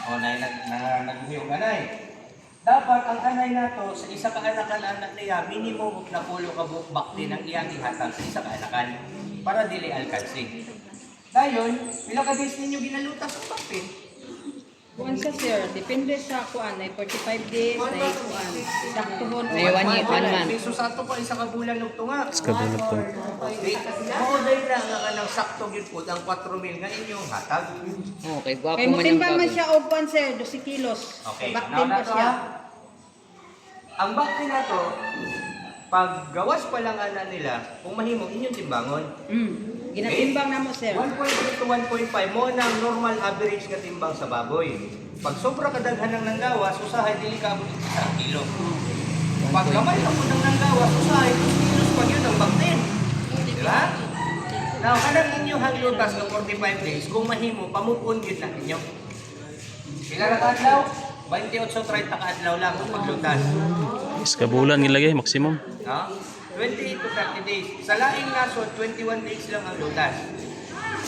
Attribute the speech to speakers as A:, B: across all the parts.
A: O naghihiyog anay. Dapat ang anay nato sa isa ka anakan-anak niya, minimum na 10 ka bakti ng iyang ihatag sa isa ka anakan para dili alkansi. Dayon, pila ka days ninyo ginalutas ang bakti?
B: Kuan sa sir, depende sa kuan ay 45 days ay kuan. Saktuhon
C: May one month.
A: Peso sa ato pa isa ka bulan ug tunga.
C: Isa ka bulan ug tunga.
A: Mauday na nga kanang sakto gyud pud ang 4,000 nga inyong hatag.
C: Okay, gwapo
B: kay
C: man yung
B: mutimbang man
C: baboy.
B: siya og kuan sir, 12 kilos.
A: Okay,
B: Baktin
A: now
B: pa
A: na
B: siya.
A: Ang bakti na to, pag gawas pa lang ana nila, kung mahimo inyong timbangon.
B: Ginatimbang na mo sir.
A: 1.3 to 1.5 mo na ang normal average nga timbang sa baboy. Pag sobra kadaghan ng nanggawas, usahay dili ka abot sa kilo. Pag gamay ka po ng nanggawas, usahay 2 kilos pag yun ang baktin. Di ba? Now, kanang inyong hanglutas ng 45 days, kung mahimo, pamupon yun na inyo. Pila na kaadlaw? 28-30 kaadlaw lang ang paglutas.
C: Isa ka bulan gilagay maximum.
A: No? 28 to 30 days. Sa laing nasod, 21 days lang ang lutas.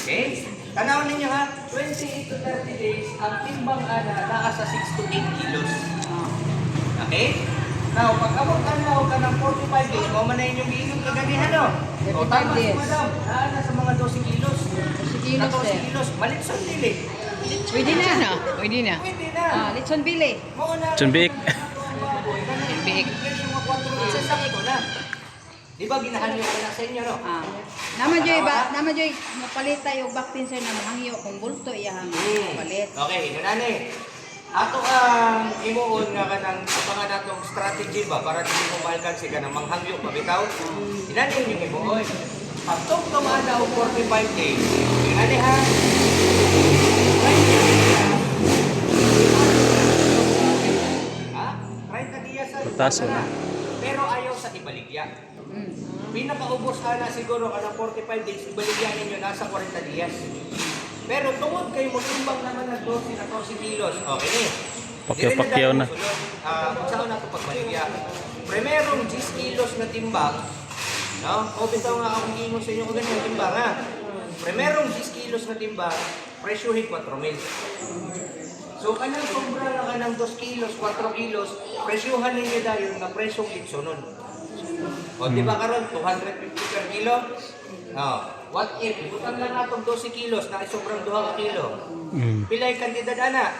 A: Okay? Tanaw ninyo ha, 28 to 30 days, ang timbang ana naka sa 6 to 8 kilos. Okay? Now, pag abot ano ka ng 45 days, mo man na inyong giinom kaganihan, no? O,
B: 35
A: tama si
B: days.
A: madam, naana sa mga 12 kilos.
B: 12 kilos
A: 14
B: sir.
A: kilos, malitson dili.
B: Pwede na.
C: Pwede na.
A: Pwede na.
B: Litson bili.
A: Mao na.
C: Chunbiik.
A: Chunbiik. Yung mga 4 days, sakto na. Di ba ginahanyo ko na sa inyo, no?
B: Naman joy ba? Naman joy mapalita yung baktin sir na mahangyo kung bulto iyang palit.
A: Okay, ino na ni. Ato ang imuon nga kanang mga natong strategy ba para dili mo maalkansi ka ng manghangyo pabitaw. Inanin yung imuon. Pag tok tumana og 45 days, inani ha. Ha? 30 dias sa
C: Putaso na.
A: Pero ayaw sa ibaligya. Pinakaubos ana siguro kada 45 days ibaligyan ninyo nasa 40 dias. Pero tungod kay mo timbang naman na 12 na 14 kilos. Okay ni.
C: Pakyaw-pakyaw na.
A: Saan na ito pagbaligya? Primerong 10 kilos na timbang. No? O bitaw nga akong ingon sa inyo kung ganyan timbang ha. Primerong 10 kilos na timbang, presyuhin 4,000. So kanang sobra na kanang 2 kilos, 4 kilos, presyuhan ninyo dayon nga presyong litsonon. O di ba karon 250 per kilo? What if ibutang lang natong 12 kilos na sobrang 2 ka kilo. Pilay kantidad ana?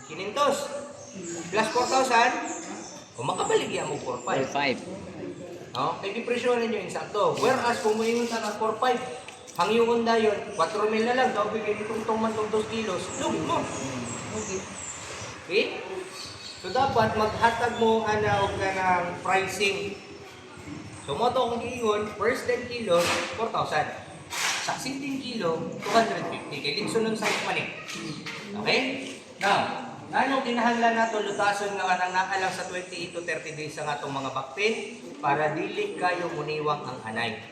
A: 500 plus 4,000. Kung makabaligya mo 4,500. Kay gipresyohan ninyo insakto. Whereas kung moingon sa 4,500, hangyungon dayon 4,000 na lang daw bigay nitong man tong 2 kilos. Lugi mo. Okay? So dapat maghatag mo ana og kanang pricing. So mo to kung giingon, first 10 kilo 4,000. Sa 16 kilo 250 kay ligsunon sa manik. Okay? Now, anong kinahanglan nato lutason nga kanang naalang sa 28 to 30 days ang atong mga baktin para dili kayo muniwang ang anay.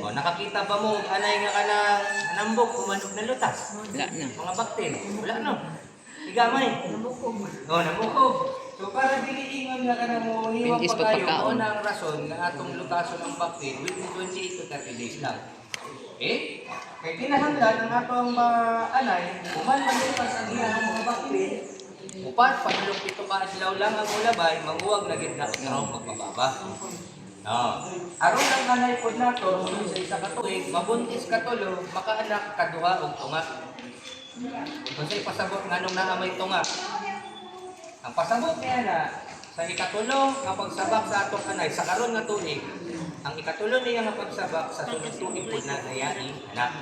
A: O nakakita ba mo og anay nga kanang anambok kumanog na lutas?
C: Wala na.
A: Mga baktin, wala no. Igamay. Namukog. Namukog. So para dili ingon nga kanang muniwang
C: Pindis
A: pagayo
C: pagpakaon.
A: mo ang rason nga atong lutason ang baktin within 28 to 30 days lang. Okay? Kaya kinahanglan ang atong anay, human manipas ang iyang mga baktin, upat, panulong 7 ka adlaw lang ang ulabay, manguwag na gid na ang magbababa. Aron ang anay pod nato sa isa ka tuig, mabuntis ka tulo, makaanak kaduha og tunga. Kasi pasabot nganong naamay tunga. Ang pasabot niya na sa ikatulo nga pagsabak sa atong anay sa karon nga tuig, ang ikatulo niya nga pagsabak sa sunod tuig pod na dayai anak.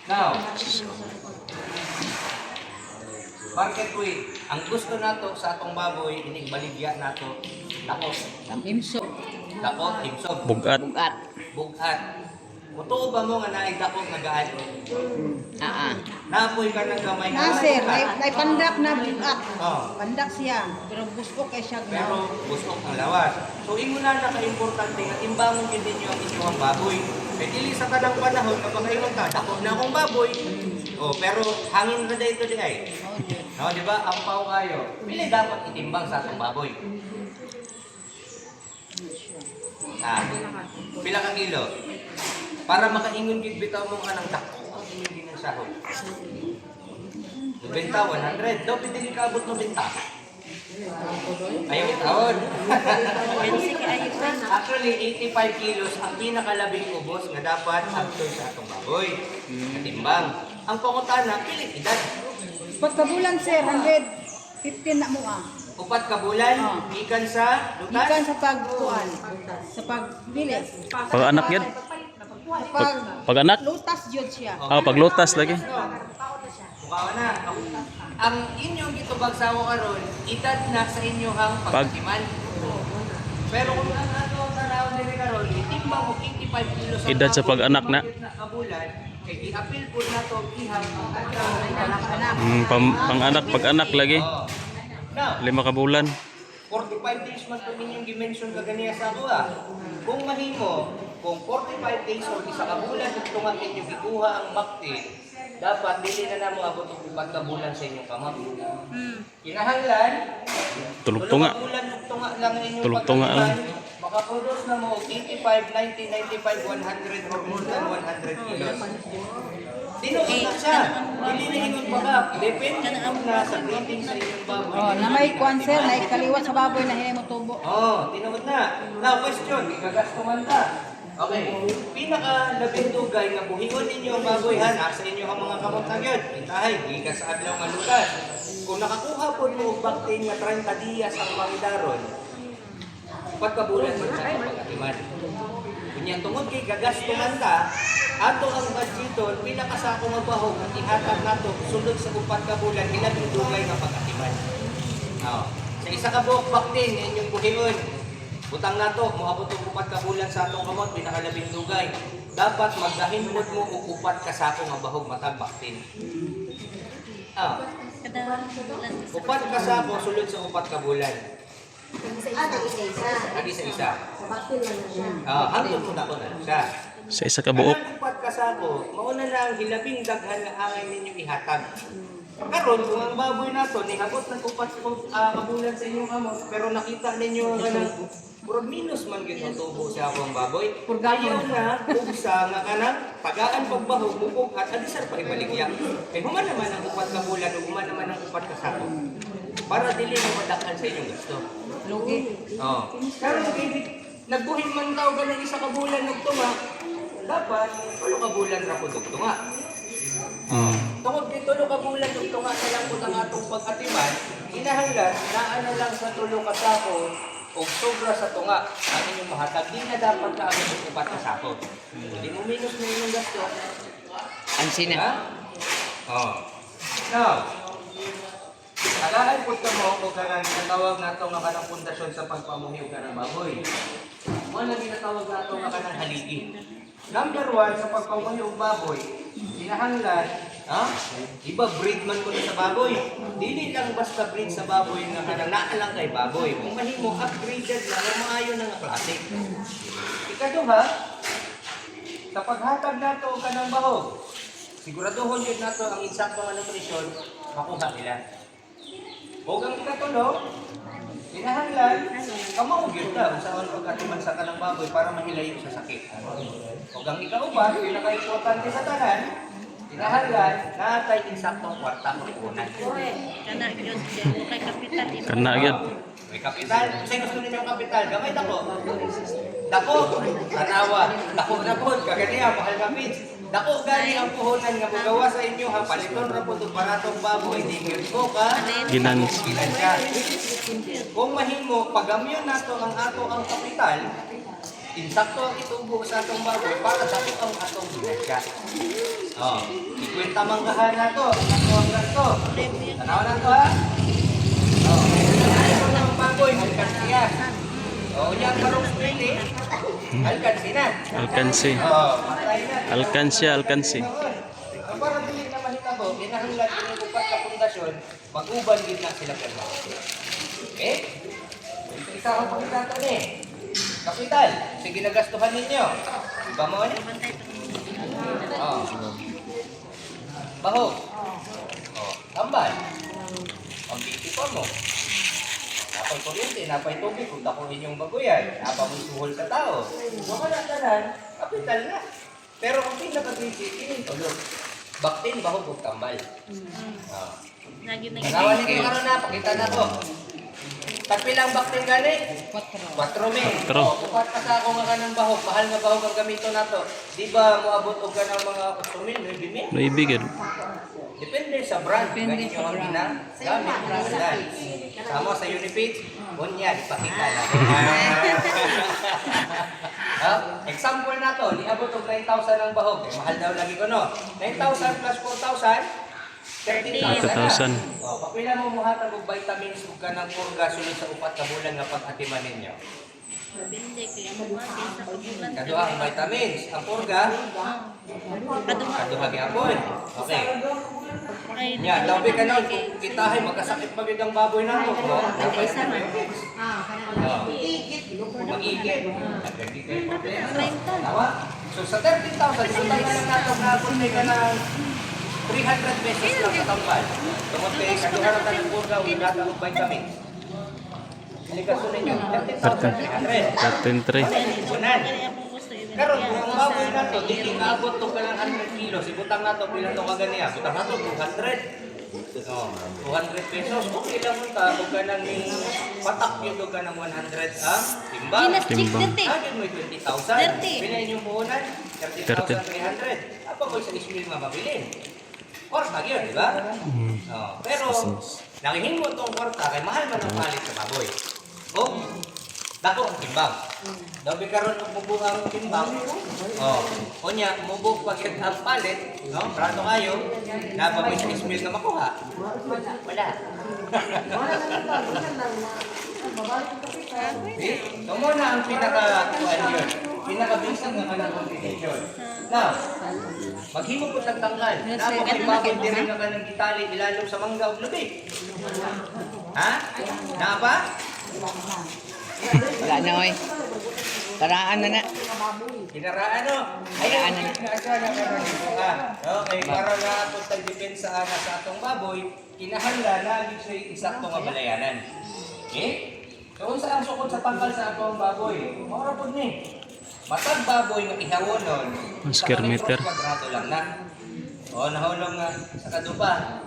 A: Now, market week, ang gusto nato sa atong baboy inigbaligya nato dako.
B: Imso.
A: Dako, himsog.
C: Bugat.
A: Bugat. Mutuo ba mo nga naay dako nga gaan? Naapoy ka ng gamay nga.
B: Na sir, nay pandak na bukat.
A: Oh.
B: Pandak siya, pero busok kay siya
A: Pero busok ang lawas. So imo na naka-importante nga imbangon gyud ninyo ang inyong baboy. Kay dili sa kadang panahon kapag ingon ka, dako na akong baboy. Pero hangin na dito di ay. No, di ba? Ang pao kayo. Pili dapat itimbang sa atong baboy. Pila ka kilo? Para makaingon gyud bitaw mo kanang dako ang inyong sa sahod? 90, 100. Daw, pwede ka abot 90. Ayaw itaon. Actually, 85 kilos ang pinakalabing ubos na dapat absorb sa atong baboy. Katimbang. Ang pangutana, pilit edad.
B: Pagkabulan sir, 115 na mo ah.
A: Upat ka bulan, ikan sa lutas.
B: Ikan sa pagkuan, sa pagbili.
C: Pag anak yun.
B: Pag
C: Pag anak.
B: lutas jud siya.
C: Pag lutas lagi.
A: Mukawa na. Ang inyong gitubag sa ako karon, edad na sa inyong pagkatiman. Pero kung ang ato ang tanaw diri karon, itimbang mo 85 kilos ang
C: Edad sa pag-anak na.
A: Kabulan, kay i-appeal po na to ihang
B: Anak-anak.
C: Pang anak, pag anak lagi.
A: Now,
C: 5 ka bulan.
A: 45 days man ito ninyong dimension kaganiya sa ako ah. Kung mahimo, kung 45 days o isa ka bulan kung tunga ninyo gikuha ang bakti, dapat dili na namo abot og 4 ka bulan sa inyong kamot. Kinahanglan,
C: Tulog-tunga.
A: 2 bulan ug tunga lang ang inyong
C: Tulog-tunga lang.
A: makaproduce na mo og 85, 90, 95, 100 or more than 100 kilos. Tinuod na siya. Hindi na ingon pa ka. Depende na sa breeding sa inyong baboy.
B: Oh, na may kuan sir, na kaliwat sa baboy na hinay mo tubo.
A: Tinuod na. Now, question. Igagasto man ka. Okay. Pinaka labing dugay nga buhigon ninyo ang baboy ha, sa inyo ang mga kamot na yun. Itahay, di ka sa adlaw nga lutas. Kung nakakuha po mo og baktin nga 30 días ang mangidaron, pagkabulan man sa pagkatiman. Kunya tungod kay gagasto man ka, ato ang budgeton pinakasako nga bahog ang ihatag nato sulod sa 4 ka bulan ilabing dugay nga pagkatiman. Sa isa ka buok baktin nga inyong buhigon, butang nato moabot og 4 ka bulan sa atong kamot pinakalabing dugay. Dapat magdahinmod mo og 4 ka sako nga bahog matag baktin. 4 ka sako sulod sa 4 ka bulan. Adi sa isa. Hangtod ko na ko na siya.
C: Sa isa ka buok.
A: Kanang 4 ka sako, mauna na ang hilabing daghan nga angay ninyo ihatag. Karon kung ang baboy nato nihabot ng 4 kabulan sa inyong amot, pero nakita ninyo nga nang puro minus man gyud ang tubo sa akong baboy. Ayaw na ugsa nga kanang tagaan pagbahog mukog at adisar pa ibaligya. Kay human naman ang 4 ka bulan ug human naman ang 4 ka sako. Para dili mo madakhan sa inyong gusto.
B: Lugi.
A: Pero nagbuhin man daw ganang isa ka bulan ng tunga, dapat 3 ka bulan ra pud og tunga. Tungod kay 3 ka bulan og tunga sa lang pud ang atong pag-atiman, kinahanglan naa na lang sa 3 ka sako o sobra sa tunga ang inyong mahatag. Di na dapat ka ang 4 ka sako. Hindi mo minus na inyong gasto.
D: Ang sina.
A: Now, alahan po ka mo kung kanang ginatawag nato nga kanang pundasyon sa pagpamuhiw ka ng baboy. Ano na ginatawag nato nga kanang haligi? Number 1, sa pagpamuhiw baboy, kinahanglan, iba breed man ko na sa baboy. Dili lang basta breed sa baboy nga kanang naalang kay baboy. Kung mahimo upgraded lang, ang maayo na nga klase. Ikaduha, sa paghatag nato ka ng bahog, siguraduhon yun nato ang insakto nga nutrisyon, makuha nila. O ang ikatulo, kinahanglan, kamaog yun ka kung saan pagkatiman sa kanang baboy para mahilayo sa sakit. O ang ikaupat, pinaka-importante sa tanan, kinahanglan, natay insaktong kwarta o kunan.
C: Kana gyud.
A: May kapital. Kasi gusto ninyong kapital, gamay dako. Dako, tanawa. Dako na po, kaganiya, mahal kapit. Dako gani ang puhunan nga magawa sa inyo ha, paliton ra po itong baratong baboy, tingin ko ka, ginansya. Kung mahimo, pagamyon nato ang ato ang kapital, insakto ang itubo sa atong baboy para dako ang atong ginansya. Ikwenta manggahan nato, ang ato ang gasto. Tanaw na to ha. Ang baboy, alkansiya. Yan karong spili, alkansi na.
C: Alkansi.
A: Matay na.
C: Alkansi.
A: Para dili na mahitabo, kinahanglan inyong upat ka pundasyon, mag-uban din na sila kayo. Okay? Ito isa ang pagkitato ni. Kapital, sige nagastuhan ninyo. Iba mo ni? Bahog. Tambal. Ang biti pa mo. Napay kuryente, napay tubig, kung dako inyong bagoyan, napay suhol sa tao. Kung wala tanan, kapital na. Pero kung pinaka-basic, inyong tulog. Baktin, bahog ug tambal. Oh.
E: Lagi na
A: Nagawa nito karon na, pakita na to. Tagpilang baktin gani?
B: 4.
A: 4 men.
C: Kwatro.
A: Upat pa sa ako nga kanang bahog, mahal nga bahog ang gamito nato. Di ba moabot og kanang mga 8,000, 9,000?
C: Naibigid.
A: Depende sa brand.
B: Depende
A: Ganyan
B: sa
A: yung ang
B: brand.
A: ginagamit. Sama sa Unipage, bunya, ipakita na. Example na to, niabot og 9,000 ang bahog. Eh, mahal daw lagi ko no. 9,000 plus 4,000, 13,000 na.
C: 13,000.
A: Papila mo muhatag og vitamins ug kanang purga sulod sa upat ka bulan nga pag-atiman ninyo.
E: Bindi kaya mo ba sa kabulan.
A: Kaduha ang vitamins, ang purga, kaduha gyapon. Okay.
E: Ay,
A: Nya, labi ka nun, kung kitahay, magkasakit pa ang baboy na ako. Dapat
E: isa man.
A: mag-igit. Tama? So sa 13,000, so tayo lang nato na kung ka ng 300 pesos lang sa tambal. Tungkol kay kaduha na ng purga, ulat ang vitamins. Halikasun ninyo, 13,300.
C: 13,300.
A: Bunan.
E: kaya mo gusto yun.
A: Karon kung ang baboy na to, di inaabot to ka ng 100 kilos. Ibutang na to, pilang to kaganiya. Butang na to, 200. Oh, 200 pesos. Okay lang mo ta, kung ka nang patak yun, kung ka ng 100 ang timbang.
E: Ginas chick
C: Timbang.
E: dirty.
A: Agad mo 20,000.
E: 30.
A: Pinayin yung puhunan, 30,300. Apa ko sa ismil nga mabilin? Kwarta yun, di ba? Oh, pero, nakihin mo itong kwarta, kay mahal man ang palit sa baboy. O, dako ang timbang. Dabi karon og mubuhang timbang. Oh, unya mubog pag ang palit, no? Prato kayo, nababoy sa ismil nga makuha. Wala. Tumo na ang pinaka-kuan yun. Pinaka-basic nga kanang competition. Now, maghimo po tagtanggal. Napo kay baboy diri nga kanang gitali ilalom sa mangga ug lubi. Ha? Na ba?
D: Wala na, oy. Paraan na na.
A: Kinaraan no?
D: Kinaraan na.
A: Asa na karon dito ka. Okay, para na ato tag depensa ana sa atong baboy, kinahanglan na siya isakto nga balayanan. Okay? So unsa ang sukod sa tangkal sa atong baboy? Mao pod ni. Matag baboy nga ihawonon.
C: Ang square meter.
A: Kwadrado lang na. O nahulong nga sa kadupa.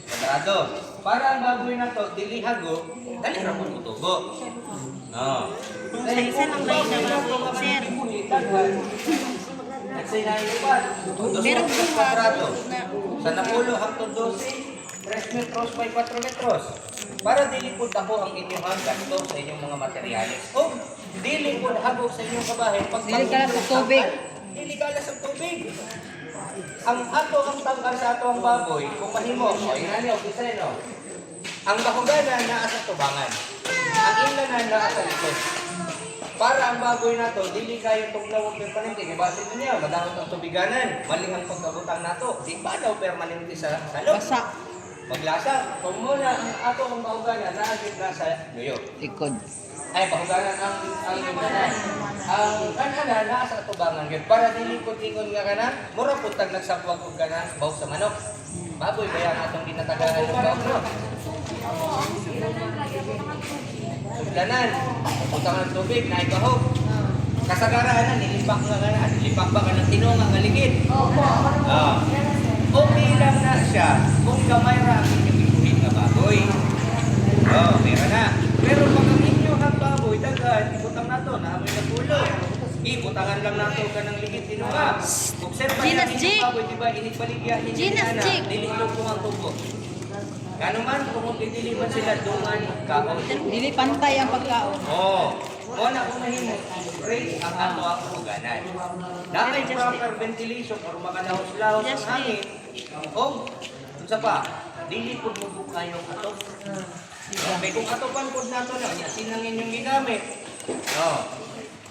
A: Kwadrado. Para ang baboy na to dili hago, dali ra pud utubo. No.
E: Kung sa isa lang ba yung nababoy, sir?
A: Meron po kwadrado. Sa napulo hangtod 12, 3 metros by 4 metros. Para dili po taho ang inyong gasto sa inyong mga materyales. O dili po hagok sa inyong kabahay pag
B: Dili kalas sa tubig.
A: Dili kalas sa tubig. Ang ato ang tangkal sa ato ang baboy, kung mahimo, o inani o diseno. Ang bahuganan naa sa tubangan. Ang ilanan naa sa likod. Para ang baboy na to, dili kayo tuglawag ng paninti. Ibase niya, madamot ang tubiganan. Maling ang pagkabutang nato. Di ba daw permanente sa salog?
B: Basa.
A: Maglasa. Kung muna ang ato ang bahuganan, naagit na sa luyo.
D: Likod.
A: Ay, bahuganan ang ilanan. Ang kanan naa sa tubangan. Para dili ko tingon nga kanan, mura puntag nagsapwag og kanan, bawog sa manok. Baboy, kaya nga itong ginatagahan ng bawog no? Suglanan, putang ng tubig, naibahog. Kasagaran na, nilipak nga ka na. Nilipak ba ka ng tinunga nga ligid? Okay lang na siya kung gamay ra ang inyong ibuhin nga baboy. Meron na. Pero pag ang inyong ang baboy, dagan, ibutang na to, naamoy na pulo. Ibutangan lang na to ka ng ligid tinunga. Kung siyempre
E: Ginas
A: ang
E: Jig.
A: inyong baboy, diba, inibaligya,
E: Ginas Jig.
A: nililog po ang tubo. Gano'n man, kung didiliman sila dungan, kaon.
B: Dili pantay ang pagkaon.
A: Una unahin mo, raise ang ato ang uganan. Dahil proper ventilation or makanahos-lahos ang hangin, o, sa pa, dili po mo kayong ato. Okay, kung atopan po nato na, yasin ang inyong ginamit.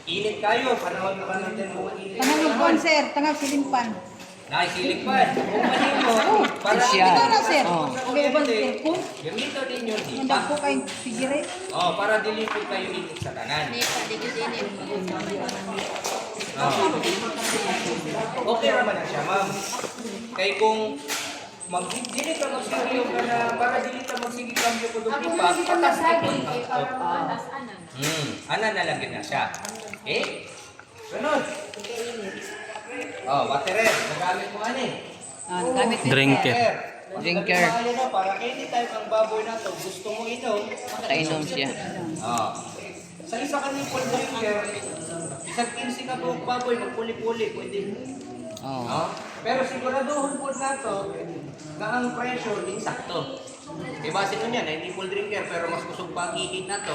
A: Init kayo, panahon na natin mga init.
B: Tanang yung kon, sir. Tangang silimpan.
A: Nakisilig pa. Kung manin mo, para
D: Siya.
B: Ito na, sir.
D: Oh.
B: Okay, bang kung
A: gamito ninyo
B: ang
A: dito.
B: dako kay figure.
A: Para dilipid kayo init sa tanan. Okay naman na siya, ma'am. Kaya kung dili ka magsigil ka na, para dili ka magsigil kambyo ko doon pa, patas ipon ang stop. Ana nalagyan na siya. Sunod. Waterer, nagamit mo ani.
B: gamit yun,
C: Drinker.
D: Drinker.
A: Na, para anytime ang baboy na to, gusto mo inom,
D: Kainom siya.
A: Sa isa ka nipple drinker, isang 15 ka buong baboy, magpuli-puli, pwede.
D: Oh.
A: Pero siguraduhin po na to, na ang pressure din sakto. Base nun yan, hindi full drinker, pero mas kusog pa ang ihit na to.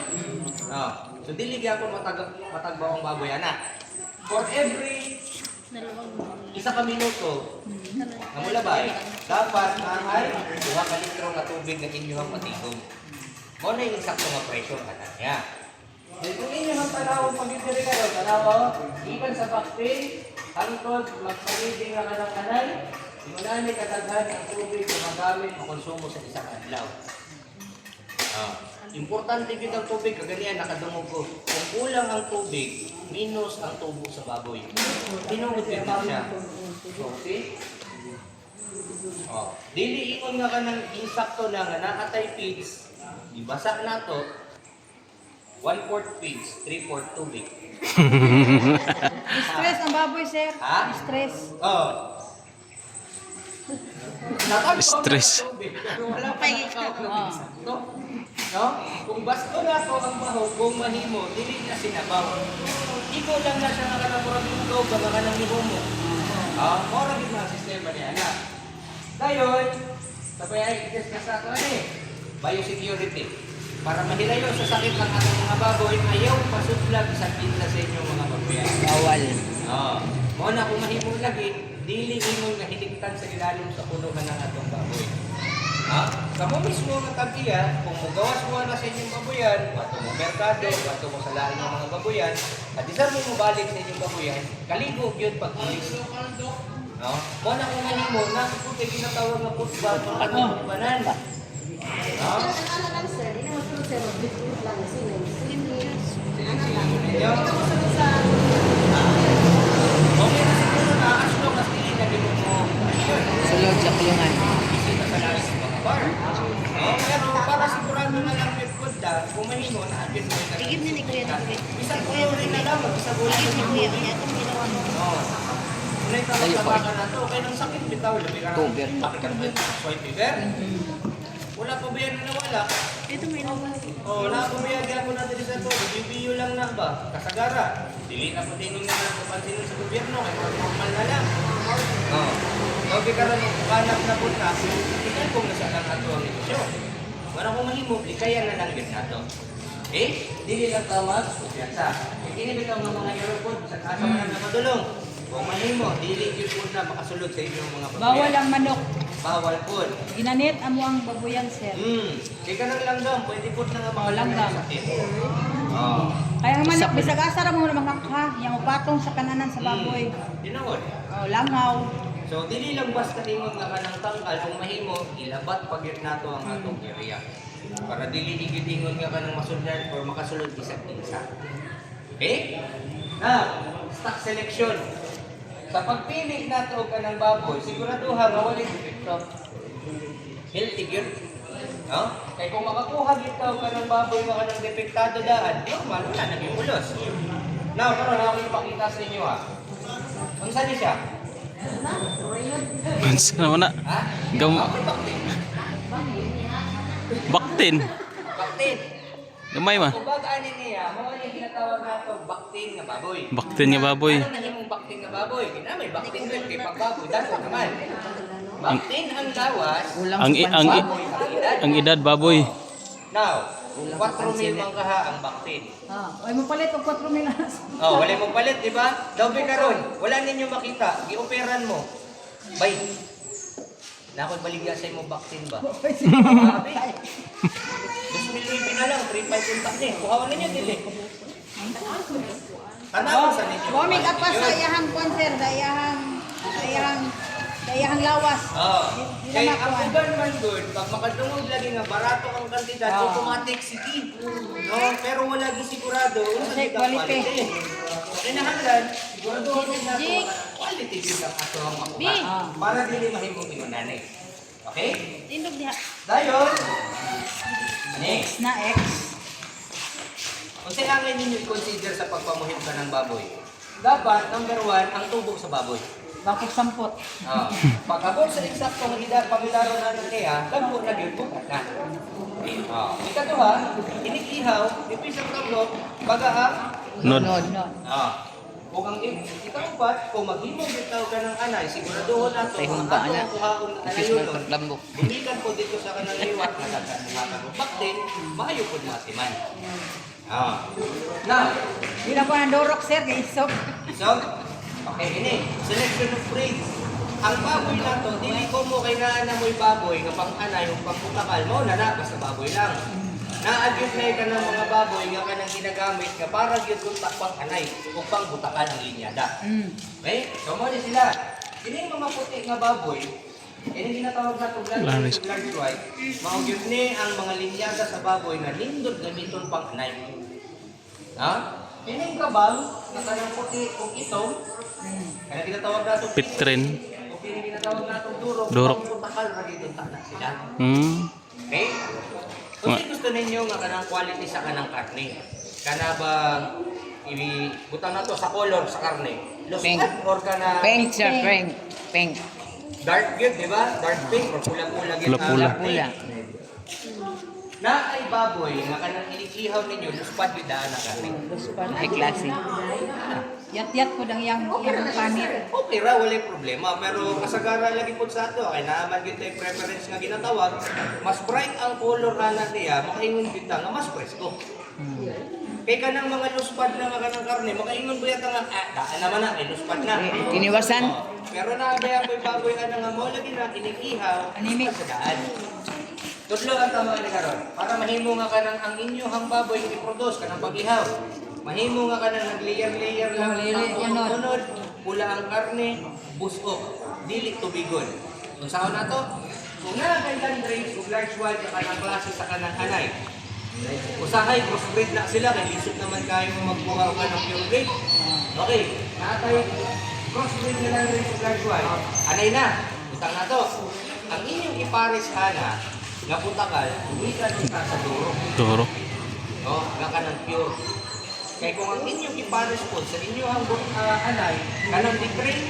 A: So, diligyan ko matagbaw ang baboy, anak. For every isa ka minuto na mula ba, dapat ay 2 ka litro na tubig na inyong patigom. Mo na yung sakto nga pressure, anak niya. Then kung inyong tanawang pag-ibig kayo, tanaw, ikan sa bakting, hangtod, magpagibig nga ka ng kanay, imunani kataghan ang tubig na magamit o konsumo sa isang adlaw. Importante din ang tubig, kaganyan nakadungog ko. Kung kulang ang tubig, minus ang tubo sa baboy. Pinungod din siya. Okay? Dili ikon nga ka ng insakto na nga nakatay pigs, ibasa na to, 1/4 pigs, 3/4 tubig.
B: Stress ang baboy, sir.
A: Ha?
B: Stress.
C: Stress.
A: Wala pa ikaw ng insakto. No? Kung basto na ako ang baho, kung mahimo, dili na sinabaw. Ikaw lang na siya nga kanang murag yung loob, baka ka nang hihumo. Mura din mga sistema niya, anak. Dayon, sabay ay i-discuss na ito biosecurity. Para mahilayo sa sakit ng ating mga baboy, ayaw pasudlag sa pinta sa inyong mga baboyan.
D: Bawal.
A: Muna kung mahimong lagi, dili imong nga hiligtan sa ilalim sa punuhan ng atong baboy. Kamo mismo nga tagiya, kung mugawas mo na sa inyong baboyan, wato mo merkado, wato mo sa lain ng mga baboyan, at isang mo balik sa inyong baboyan, kaligo yun pag-ulis. Muna kung mahimo, nakikot ay ginatawag na putbal, mga banan. Okay na siguro na as long as hindi na mo
D: Sulod sa kulungan.
A: isita sa lahat ng mga bar. Pero para sigurado na lang may food kung mahimo na atin mo na
E: Tigib na ni Kuya na Kuya.
A: isang kuya rin na lang, mag-isa bulan
E: Tigib
A: na
E: ni Kuya. Kaya itong ginawa mo.
A: Unay ka na to, okay nang sakit bitaw, labi ka na.
D: Tuber.
A: Bakit ka na white fever? Wala pa ba yan na nawala?
E: Ito may nawa.
A: Nakapabiyagyan ko natin sa to, bibiyo lang na ba? Kasagara. Dili na po din yung napapansin sa gobyerno, kaya normal na lang. Sabi ka rin magkakanap na po na, ikaw kung nasa lang ato ang negosyo. Wala kong mahimo, ikayan na lang din nato. Dili lang tawag, kumpiyansa. Kinibitaw ng mga Europod, sa kasa man na madulong. Kung mahimo, dili yun po na makasulod sa inyong mga pagkayan.
B: Bawal ang manok.
A: Bawal po.
B: Ginanit amo ang baboyan, sir.
A: Ika nang langgam, pwede po na nga mga
B: langgam.
A: sakit.
B: Kaya ang manok, bisag asara mo na makakha, yung upatong sa kananan sa baboy.
A: Dinawad.
B: Langaw.
A: So, dili lang basta ingon nga kanang tangkal, kung mahimo, ilabat pagit nato ang atong area. Para dili igidingon nga kanang masundan or makasulod isang isa. Okay? Stock selection. Sa pagpili nato og kanang baboy, siguraduha nga wala defekto. Healthy yun. Kaya kung makakuha kita og kanang baboy nga kanang depektado daan, normal wala naging ulos. Now, karon ako ipakita sa inyo unsa ni siya?
C: Bansa naman na. Baktin.
A: Baktin.
C: Gamay ma.
A: Kung bagaan niya, mo yung ginatawag nato baktin nga baboy.
C: Baktin nga baboy.
A: Ano na yung baktin nga baboy? May baktin rin kay pagbaboy. Dako naman. Baktin ang lawas,
C: Ang edad baboy.
A: now, 4,000 man kaha ang baktin.
B: Ay mo palit og 4,000 anas.
A: Wala mo palit, di ba? Dabi karon, wala ninyo makita. Gi-operan mo. Bay. Nakoy baligya sa imo baktin ba? Sabi. 2,000 na lang, 3,500 kontak ni. Kuhawan ninyo dili. Tanawan sa ninyo.
B: Bumig apas sa iyahang konser, dayahang lawas.
A: Kaya ang uban man good, pag makadungog lagi nga barato ang kantidad, automatic sige. Pero wala gi sigurado,
B: Kasi quality.
A: Kinahanglan, sigurado nato quality din ang ato ang makuha. Para dili mahimong inunani. Okay?
E: Tindog diha.
A: Dayon. Next.
B: Na X.
A: Kung saan ang ninyo consider sa pagpamuhim ka ng baboy? Dapat, number 1, ang tubo sa baboy.
B: Bakit sampot?
A: Pag abot sa eksaktong edad pamilaro na niya, labo na yun bukat na. Ikaduha, inikihaw, ipisang tablog, baga ang
C: Nod.
B: Nod.
A: kung ang ikaupat, kung maghimong bitaw ka ng anay, siguraduhin na ito,
D: Tay
A: kung
D: humba
A: ato
D: na.
A: ang kuhaon ng anay
D: Ikis
A: yun,
D: magpatlambok.
A: bumikan po dito sa kanang liwat na nakakabak din, maayo po matiman. Now,
B: Bila ko ng dorok, sir, kay isok.
A: so, okay, ini, selection of breeds. Ang baboy na to, dili ko mo kay na mo'y baboy, nga pang anay, yung pang butakal mo, basta baboy lang. Naagyot na ka ng mga baboy nga ka nang ginagamit nga para gyud kung pang anay o pang butakal ang linyada. Okay? So mo sila. Kini mga puti nga baboy, ini ginatawag na to large white. Maugyot ni ang mga linyada sa baboy na nindot gamiton pang anay. Ha? Kini kabal nga kanang puti kung itong kaya ginatawag na to
C: Pitrin.
A: o kini ginatawag na to durok.
C: Durok.
A: Pang butakal ra gyud na sila. Okay? Kung gusto ninyo nga kanang quality sa kanang karne, kana ba ibutang na to sa color sa karne?
D: Pink.
A: Luspat or kana
D: Pink, sir, pink. Pink.
A: dark yun, di ba? Dark pink or pula-pula yun.
C: Pula-pula.
D: Pula.
A: Na ay baboy nga kanang inikihaw ninyo, luspat yun daan na karne.
D: Ay, klase.
B: Yat-yat ko ng yang panit.
A: Okay ra, wala problema. Pero kasagara lagi po sa ato, kay naaman kita yung preference nga ginatawag, mas bright ang color na niya, makaingon kita nga mas presko. Kay kanang mga luspad na nga kanang karne, makaingon ba yata nga, daan naman na, ay luspad na.
D: Kiniwasan.
A: Pero naabaya ko yung baboy ka na nga mo, lagi na inikihaw,
B: Anime.
A: sa daan. Tudlo ang tama ni karon para mahimo nga kanang ang inyong baboy i-produce kanang pag-ihaw. Mahimo nga kanang nag-layer-layer lang unod, pula ang karne, busok, dili tubigon. Kung saan na to? Kung nga kailan race ug large white ang kanang klase sa kanang anay. Usahay crossbreed na sila kay lisod naman kayo magbuha ka ng pure breed. Okay, natay crossbreed na lang race ug large white. Anay na, utang na to. Ang inyong ipares ana nga butakal, umikan kita sa duro.
C: Toro.
A: No, nga kanang pure. Kaya kung ang inyong ipares po sa inyong anay, kanang different,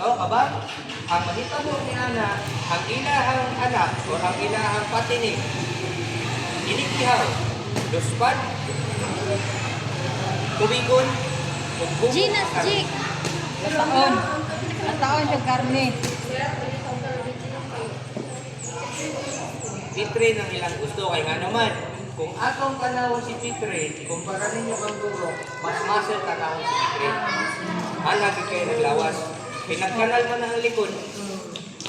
A: aba, ang mahita mo ni Ana, ang ilahang anak o ang ilahang patinig, inikihaw, luspad, tubigon, ugbong,
E: Ginas, Jig.
B: Nataon siya karne.
A: Pitre ng ilang gusto kay nga naman. Kung atong tanawon si Pitre, ikumpara ninyo kang duro, mas muscle tanawon si Pitre. Lagi kayo naglawas. Pinagkanal man ang likod,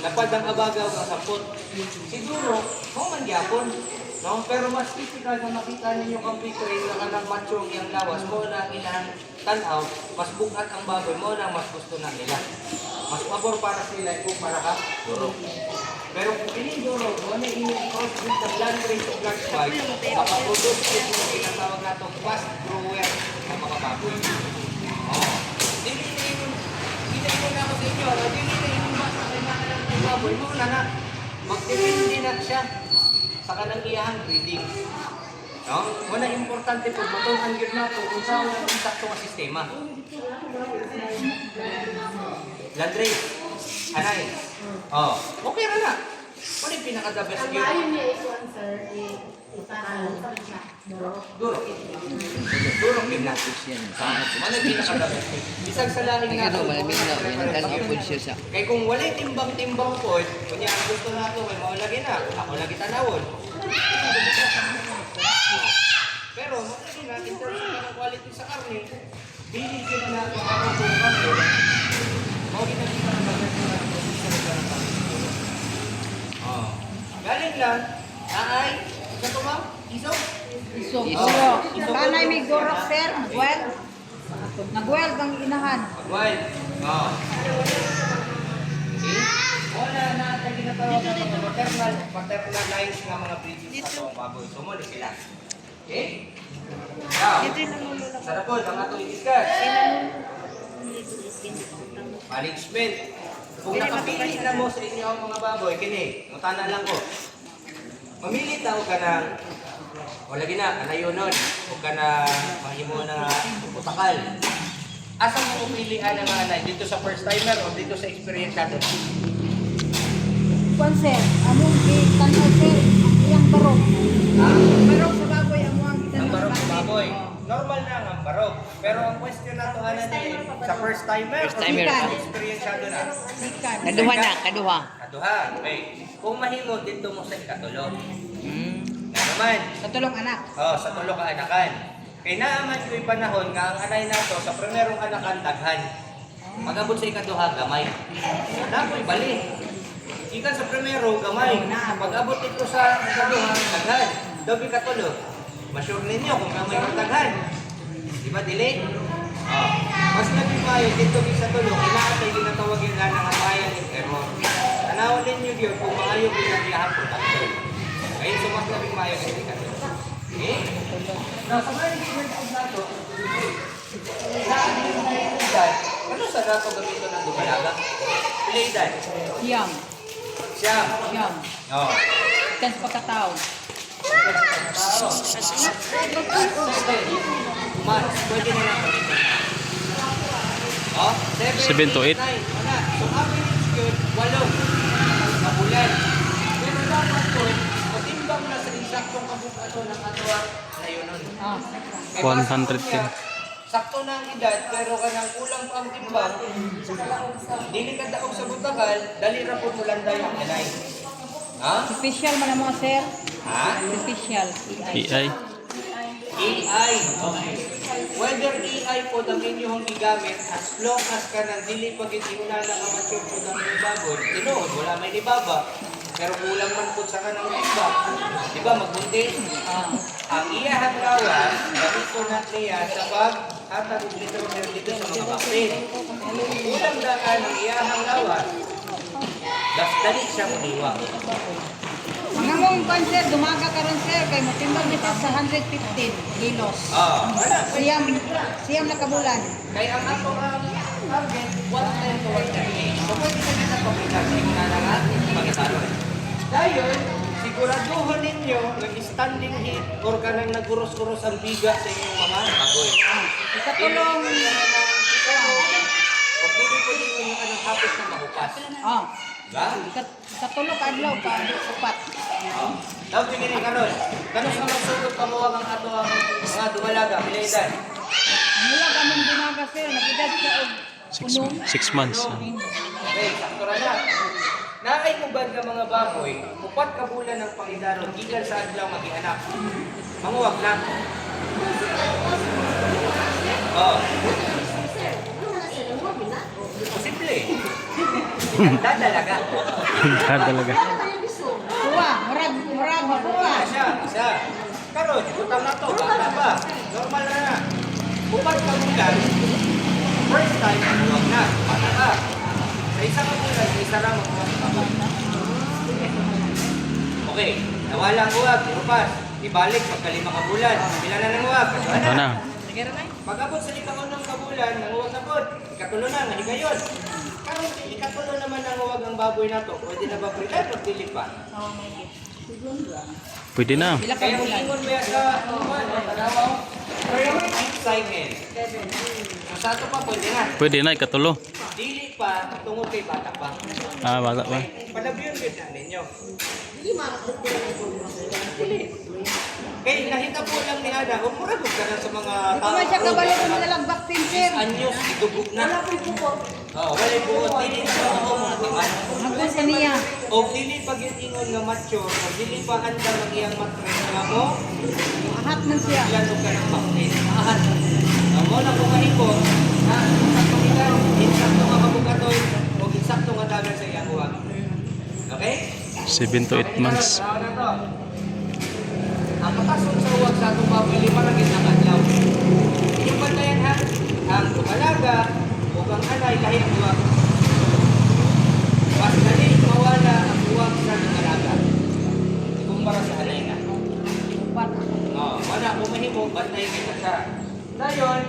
A: lapad ang abagaw ng sampot. Siguro, kung man gyapon, no? Pero mas typical na makita ninyo kang Pitre na kanang macho ang lawas, mo na ilang tanaw, mas bukat ang baboy mo na mas gusto na nila. Mas pabor para sila kung para ka duro. Pero kung pininduro, kung ano yung crossbreed ng land race of large white, makaproduce ito yung pinatawag na itong fast grower ng mga baboy. Hindi na ako sa inyo, hindi na yung basta kailangan ng baboy mo na magdepende na siya sa kanang iyahang breeding. No? Wala importante po, butong ang yun na ito kung saan ang insakto nga sistema. Land race, anay. Okay ra na. Ano yung pinaka-the best gear? Duro. Duro din na. Ano yung pinaka-the best gear? Bisag sa lahing
D: Ang
A: na
D: ito, malamig na. Minagkalang food siya sa...
A: kaya kung wala'y timbang-timbang po, kunya ang gusto na ito, may maulagi na. Ako lagi tanawon. Pero, maulagi na, in terms of quality sa karne, bilhin sila na kung ako kung karne, mawagi na kita ng bagay galing lang, ay, isa to ma'am? Iso?
B: Isok.
D: Isok.
B: Isok. Kanay may dorok, sir. Nagwel. Nagwel kang inahan.
A: Wild. See? Wala na ang ginatawag ng mga maternal lines ng mga breeding sa itong baboy. Sumuli sila. Okay? Now, sana po, ang ato i-discuss. Management. Kung nakapili na mo sa inyo ang mga baboy, kini, mutana lang ko. Mamili tao ka ng, o lagi na, anayunon, o ka na, mahimo na utakal. Asa mo pilihan ng anay? Dito sa first timer o dito sa experienceado?
B: Kuan sir, among gitanaw sir, iyang barok. Barok sa baboy among
A: Ang
B: gitanaw.
A: barok sa baboy. Normal lang ang barok. Pero ang question na to ana din, sa first timer
D: First
A: o
D: timer.
A: dito sa experienceado na?
B: Ikan.
D: Kaduha na, kaduha.
A: Kaduha. Okay. Kung mahimo dito mo sa ikatulo.
D: Hmm.
A: Nga naman.
B: Sa tulong anak.
A: Oh, sa tulo ka anakan. Kay naaman ko'y panahon nga ang anay nato sa primerong anakan daghan. Magabot sa ikaduha gamay. Napoy bali. Ikan sa primero gamay. Pag-abot ito sa ikaduha daghan. Dobi katulo. Masure ninyo kung gamay ng daghan. Di ba dili? Oh. Mas labing mayo dito sa tulo inaatay ginatawagin na ng trial and error. Tanawon ninyo yun kung maayo pinaglahan production. Kaya so mas labing mayo dito katulo. Okay? Now, sa mga nagiging nato, ano sa dato gamito ng dumalaga? Pila edad?
B: Siyam.
A: Siyam.
B: Siyam.
A: Oh.
B: Ikan sa pagkatao.
A: Mas, pwede na lang kami. Oh,
C: 7 to 8.
A: Wala. So, average yun, 8 na bulan. Pero dapat po, matimbang na sa insaktong kabukato ng atwa na yun nun.
B: Ah.
C: 110.
A: Sakto na ang edad, pero kanang kulang pa ang timbang, dili ka daog sa butagal, dali ra po mulanday ang anay. Ha?
B: Special man mo sir.
A: Ha?
B: Special.
C: AI.
A: AI. Okay. Whether AI po ang inyong gigamit, as long as ka nang dili pag itiuna na kamature po ng baboy, tinuod, wala may nibaba. Pero kulang man po sa kanang iba. Diba, magbuntis? Ang iyahang lawas, gamit po natin niya sa paghatag og litro dito sa mga baktin. Kulang daan ang iyahang lawas, das dali siya muliwa.
B: Mga mong kuan sir, dumaga karon sir kay motimbang nito sa 115 kilos.
A: Wala.
B: Siyam na kabulan.
A: Kaya ang ato ang target, 110 to 138. So, pwede na kita pagkita sa inyo na nga, magkitaroy. Dahil, siguraduhan ninyo, nag-standing heat or ka nang naguros-uros ang biga sa inyong mga baboy.
B: Ikatulong.
A: O pwede po din yung anong hapos na mahupas.
B: Ah.
A: Diba?
B: Ikatulong adlaw pa upat.
A: Daw tingin karon. Kano sa magsulot kamuwag ang ato ang mga dumalaga, pilaydan.
B: Mula kaming dumaga sir, nagedad siya og
C: 6 months.
A: Okay, sakto ra na. Naay ubad nga mga baboy, upat ka bulan ng pangidaron, gikan sa adlaw magianak. Manguwag na. Oh. Posible. Dadalaga.
C: Talaga.
B: Kuha, murag kuha.
A: Isa. Karon, utang na to, bata pa. Normal na. Upat ka bulan, first time, manguwag na. Bata ka. Sa isa ka bulan, sa isa lang manguwag ka. Okay, nawala ang uwag, irupas. Ibalik pagkalima ka bulan. Bila na ng uwag,
C: Ito
A: katuwa na.
C: na.
A: Pag-abot sa ikaunang kabulan, nanguwag na po. Ikatulo na, nahigayon. Karon ikatulo naman nanguwag ang baboy na to. Pwede na ba prepare o dili pa?
C: Pwede na.
B: Bila ka
A: Kaya
B: bulan.
A: ingon ba sa tanawaw? Cycle. So sa ato pa pwede na.
C: Pwede na, ikatulo.
A: Dili pa, tungod kay bata pa.
C: Bata pa.
A: Palabyon din na ninyo. Dili. Kaya nakita po lang ni Ada, huwag mo ka na sa mga
B: Ito man siya kabalik mo nalang vaccine sir.
A: anyos, idugog na. Oo, wala po, dili na mga umatiman.
B: Hanggang sa niya.
A: O dili pag yung ingon nga mature, o dili pa handa mag-iyang matres nga mo,
B: Ahat man siya.
A: lalo ka ng bakit. Maahan. Mo na kung mahiko, na insakto kita, insakto nga kabukatoy, o insakto nga dagan sa iyang uwag. Okay?
C: 7 to 8 months.
A: Tao na to. Ang makasun sa uwag sa atong baboy, 5 lang yun ang adlaw. Yung bantayan ha, ang dumalaga, o ang anay, lahi ang uwag. Mas dali mawala ang uwag sa dumalaga. Kumpara sa anay na.
B: Upat.
A: Wala, umahimo, bantayan kita sa. Ngayon,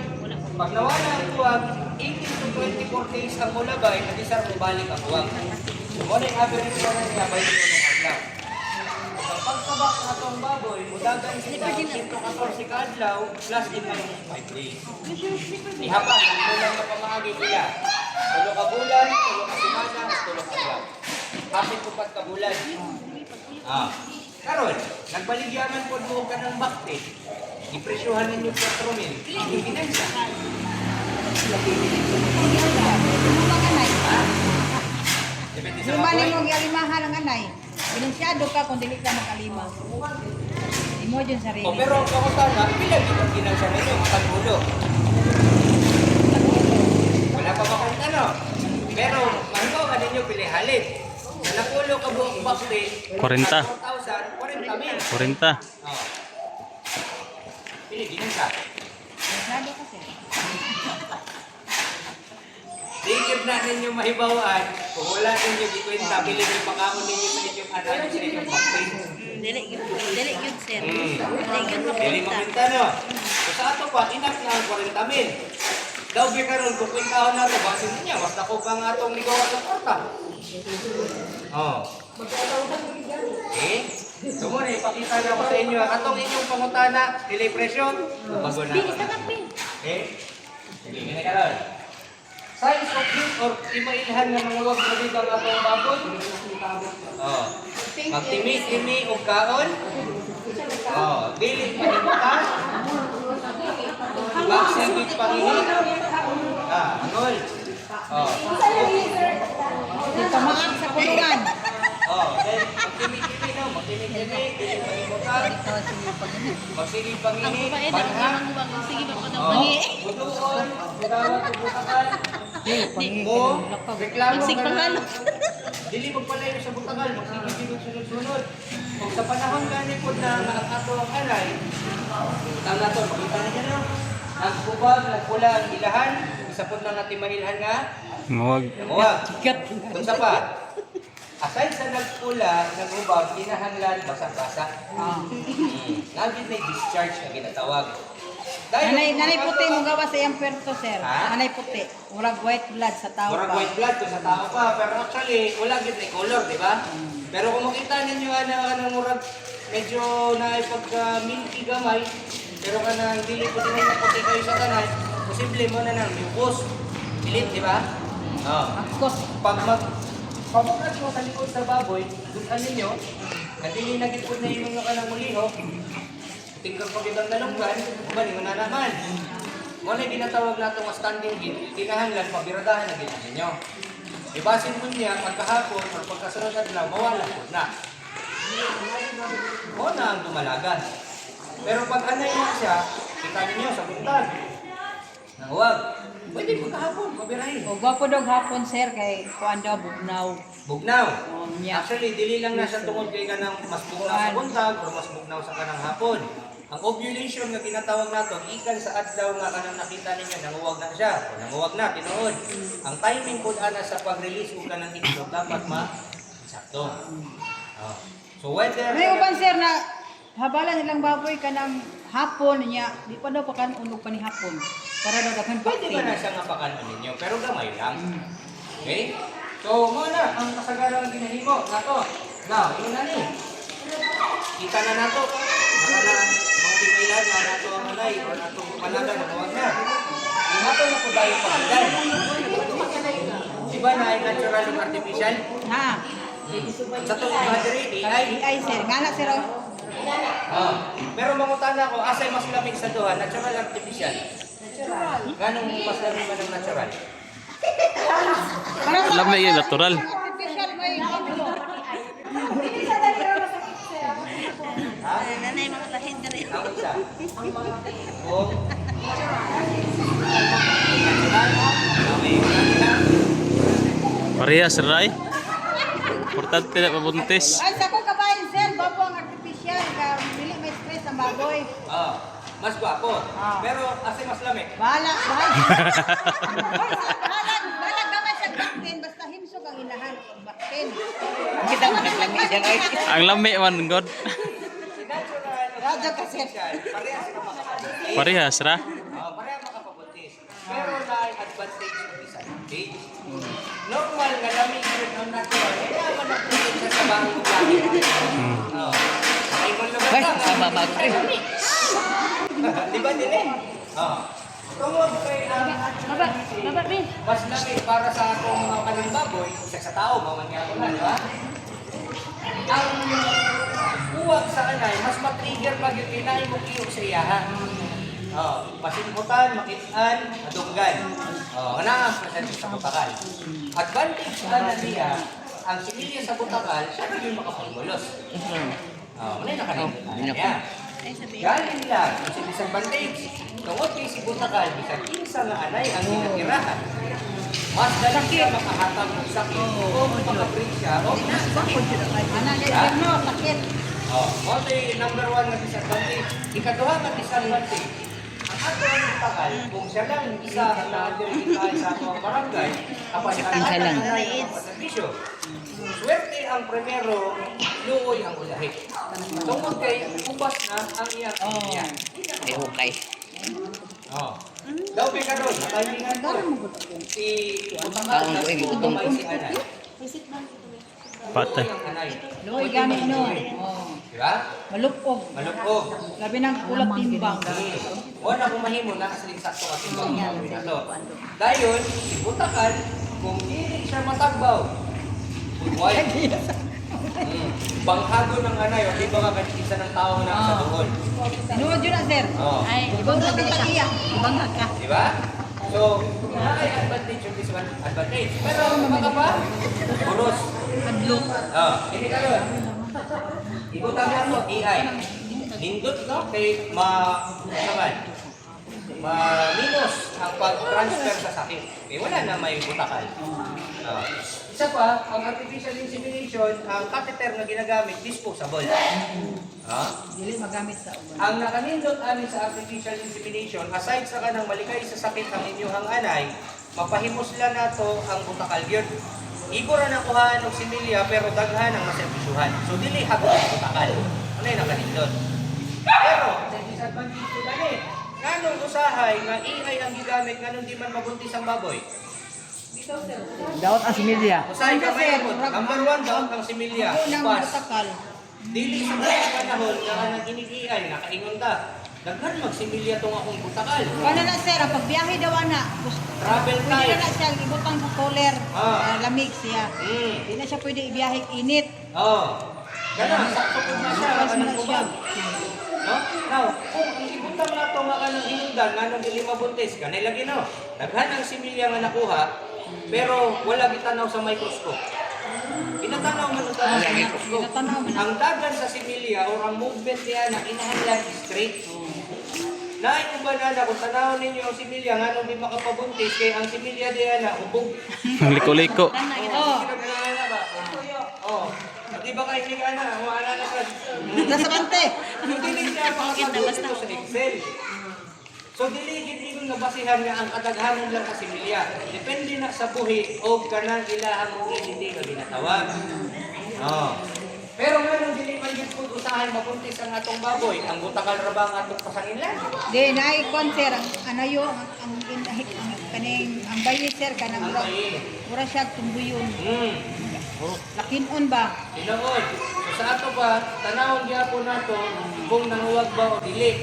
A: pag nawala ang uwag, 18 to 24 days ang mulabay, nag-isar balik ang uwag. So, wala yung average na niya, 20 ng adlaw. Pag pagkabak na itong baboy, mudagan sila 114 kaadlaw plus din kayo 5 days. Ihapag, ang kulang na pamahagi nila. 3 ka bulan, 3 ka semana, 3 ka adlaw. Hapit ko pat ka bulan. Karon, nagbaligyaman po mo ka ng bakte. Ipresyuhan ninyo 4,000. Yung ginansa.
B: Mga anay.
A: Depende sa
B: Lima
A: baboy.
B: nimong yalimahan ang anay. Binansyado ka kung dili ka makalima. Imo dyan sarili.
A: Pero ang kakutana, bilang itong ginansa ninyo, pag-ulo. Wala pa makang ano. Pero, mahibaw ninyo pilihalin. Sa nakulo ka buong bakte,
C: 40.
A: 4,000, 40,000.
C: 40.
A: Oh. Pili, ginansa.
B: Binansyado ka sir.
A: Digib na ninyo mahibawaan, kung wala ninyo ikwenta, bilhin yung pangako ninyo sa inyong anak sa inyong bakte.
E: Dili yun, sir.
A: Hmm.
E: Dili yun
A: Dili
E: mapunta.
A: makinta no. So sa ato pa, enough na ang 40,000. Daw karon kung kwentahon na ito, basin niya, basta ko pang atong ligaw at kwarta. Oh. Sumo na, ipakita na ko sa inyo. Atong inyong pangutana, delay presyo, bago na.
E: Bilis na kape.
A: Sige, gini karon. Size of meat or imailhan na mga wag na dito ang atong baboy. Oh. Magtimi-timi og kaon. Oh, dili panimutan. Magsigit panginit. Angol. Oh.
B: Dito maang sa kulungan.
A: Oh, then magtimi-timi no, magtimi-timi, dili panimutan.
B: Ito si pagini.
A: Magsigit
E: Ang
A: panginit,
E: babae,
A: banha.
E: sige ba ka daw
A: Oh,
E: mangi?
A: butuon, budawat ug butakan. Mo, reklamo
E: Magsig
A: ka na.
E: pangalo.
A: Dili mo pala sa butakan, magsigit sunod-sunod. Kung sa panahon gani po na ang ato ang alay, tama to, makita niyo no? Nagkubag, nagpula ang ilahan, isa po na natin mahilhan nga,
C: Muwag.
A: huwag. Kung sa pa, aside sa nagpula, nagubag, kinahanglan, basa-basa. Nagit na discharge na ginatawag.
B: Nanay puti mo gawa sa iyang perto sir.
A: Ha?
B: Nanay puti. Murag white blood sa tao
A: Murag
B: pa.
A: white blood to sa tao pa, pero actually, wala gid na color, di ba? Pero kung makita ninyo murag medyo na pagka-milky gamay, pero kanang dili ko din na puti kayo sa tanan, posible mo na nang mucus. Pilit, di ba?
B: Akos.
A: Pagmukad mo sa likod sa baboy, dutan ninyo, na dili na gid pud na yung mga kanang muliho, tingkang pagkitang nalunggan, bali mo na naman. Muna ginatawag nato nga standing gate, kinahanglan pabiradahan na gid ninyo. Ibasin mo niya pagkahapon o pagkasunod na adlaw, mawala po na. Muna ang dumalagan. Pero pag anay na siya, kita ninyo sa buntag. Nang huwag. Pwede pagkahapon, pabirahin.
B: O gwapo daw hapon sir kay kuan daw bugnaw.
A: Bugnaw.
B: Niya.
A: Actually, dili lang na siya tungkol kay kanang mas bugnaw sa buntag o mas bugnaw sa kanang hapon. Ang ovulation nga ginatawag nato, ikan sa adlaw nga kanang nakita ninyo, nanguwag na siya o nanguwag na, tinuod. Ang timing po ana sa pag-release o kanang itlog dapat sakto. Oh. So whether...
B: May uban sir na habala nilang baboy ka ng hapon niya, di pa daw pakan unog pa ni hapon. Para daw daghan
A: Pwede ba
B: bakti.
A: na siya nga pakanon ninyo, pero gamay lang. Okay? So, muna, ang kasagaran ng ginahimo, nato. Now, yun na ni. Kita na nato. Naka na, mga pipailan na nato ang alay, o nato palaga, nakuwag na. Yung nato na po tayo pagdan. Diba na ay natural o artificial?
B: Ha.
A: Sa to, battery, AI.
B: Ay sir, ngana sir. Oh.
A: Pero mangutana ko, asay mas lamig sa duha, natural o artificial? Ganong mas lamig man ang natural?
C: Alam na yun, natural.
B: Artificial may
E: Nanay mga lahin na rin.
A: Ang isa. Kung
C: Parehas, Ray. Importante na pabuntis.
B: Ay sa ko kabayan sir, gwapo ang artificial ka dili may stress ang baboy.
A: mas gwapo. Pero asay mas lamig.
B: Bahala, bahala. Bahala gamay sa baktin basta himsog ang inahan ang baktin.
D: Kita mo naglamig dyan ay.
C: Ang lami man, God.
B: Radyo ka sir.
A: Parehas ka makapabuntis.
C: Parehas, Ra.
A: Parehas makapabuntis. Pero na advantage yung disadvantage. Normal nga lamig yun ang natural. Kaya naman ang protein sa bahay ko. Ay
D: Ay, sama ba?
A: Di ba din eh? Tungod kay
E: Baba, Bin.
A: mas laki para sa atong mga kalimbaboy, sa tao, mamanya ko na, di ba? Ang uwag sa anay, mas matrigger pag yung kinain mo kiyok sa iyaha. Pasimputan, makitaan, madunggan. Kanaas na sa butakal. Advantage na niya, ang similya sa butakal, siya na yung makapagmulos. Manay na kanina niya.
E: Ay, sabi.
A: Galing lang, kasi isang bandage. Tungod kay si butakal, bisag kinsa nga anay ang ginatirahan. Mas dali siya makahatag ng sakit o makabring siya o sakit.
B: Ana di no sakit.
A: Number 1 nga disadvantage. Ikaduha nga disadvantage. Ang ato ang butakal, kung siya lang isa na diri tayo sa atong barangay, kapag
D: Isa lang.
A: ang servisyo. Swerte ang primero, luoy ang ulahi. Tungkol kay ubas na ang iyang pamilya.
D: Ay, hukay.
A: Daw ka ron, nakalingan ko. Si Butakal na si Butakal si Anay.
C: Patay.
A: Luoy ang anay.
B: Loy gani no.
A: Diba?
B: Malupog.
A: Malupog.
B: Labi ng kulat timbang.
A: Wala kung mahimo na kasi sakto kasi mga pinato. Dayon, si Butakal, kung hindi siya matagbaw, buhay. Banghago ng anay, o di ba ka isa ng tao na sa doon?
B: Tinuod yun na sir.
E: Ay,
B: Ibang sabi ka iya. Ibang ka.
A: Di ba? So, ay advantage yung disadvantage. Pero mga ba? Buros.
B: Adlok.
A: Hindi ka ron. Ibutan mo ito, AI. Nindot no? Kay naman. Ma-minus ang pag-transfer sa sakit. Eh, wala na may butakal. Isa pa, ang artificial insemination, ang catheter na ginagamit, disposable.
B: Dili magamit sa uban.
A: Ang nakanindot amin sa artificial insemination, aside sa kanang malikay sa sakit ang inyong anay, mapahimuslan nato ang butakal yun. Igora na kuhaan ng similya pero daghan ang maserbisyuhan. So dili hagod ang butakal. Ano yung nakanindot? Pero, sa disadvantage ko dali, nganong usahay nga iay ang gigamit nganong di man mabuntis ang baboy?
D: Daot ang similya.
A: Usahay ka may number 1 daw ang similya.
B: Ako nang
A: Pas.
B: butakal.
A: Dili sa mga panahon nga nang inigiay, nakaingon ta. Daghan magsimilya tong akong butakal.
B: Wala na sir, ang pagbiyahe daw na.
A: Travel
B: Pwede
A: time.
B: na siya ibutang sa cooler. Lamig siya.
A: Mm.
B: Hindi na siya pwede ibiyahe init.
A: Kana, sakto po na siya.
B: Bukas na
A: Kanang
B: siya.
A: kubag. No? Now, kung ang ibutang na ito nga kanang hinundan, nga nung dili mabuntis, kanay lagi no. Daghan ang similya nga nakuha, pero wala gitanaw sa microscope. Pinatanaw man ito sa microscope.
B: Pinatanaw man.
A: Ang dagan sa similya o ang movement niya na kinahanglan straight. Naay ko ba na kung tanawin ninyo ang similya nga nung di makapabuntis, kaya ang similya diyan na ubog.
C: Liko-liko.
A: Di ba kayo hindi ka na, maalala ka?
B: Nasa kante.
A: So, dili siya makapagod ito sa Excel. So, dili gid nabasihan nga ang kadaghanon lang sa similya. Depende na sa buhi o kanang ilahang mong hindi ka ginatawag. Pero nga nung dili man gid pud usahay mabuntis ang atong baboy, ang butakal ra ba ang atong pasangilan?
B: Di naay kon sir ang anayo ang kaning ang bayi sir kanang ura siya tumbuyon. Lakinon ba?
A: Tinood. So, sa ato ba, tanawon gyapon nato kung nanguwag ba o dili.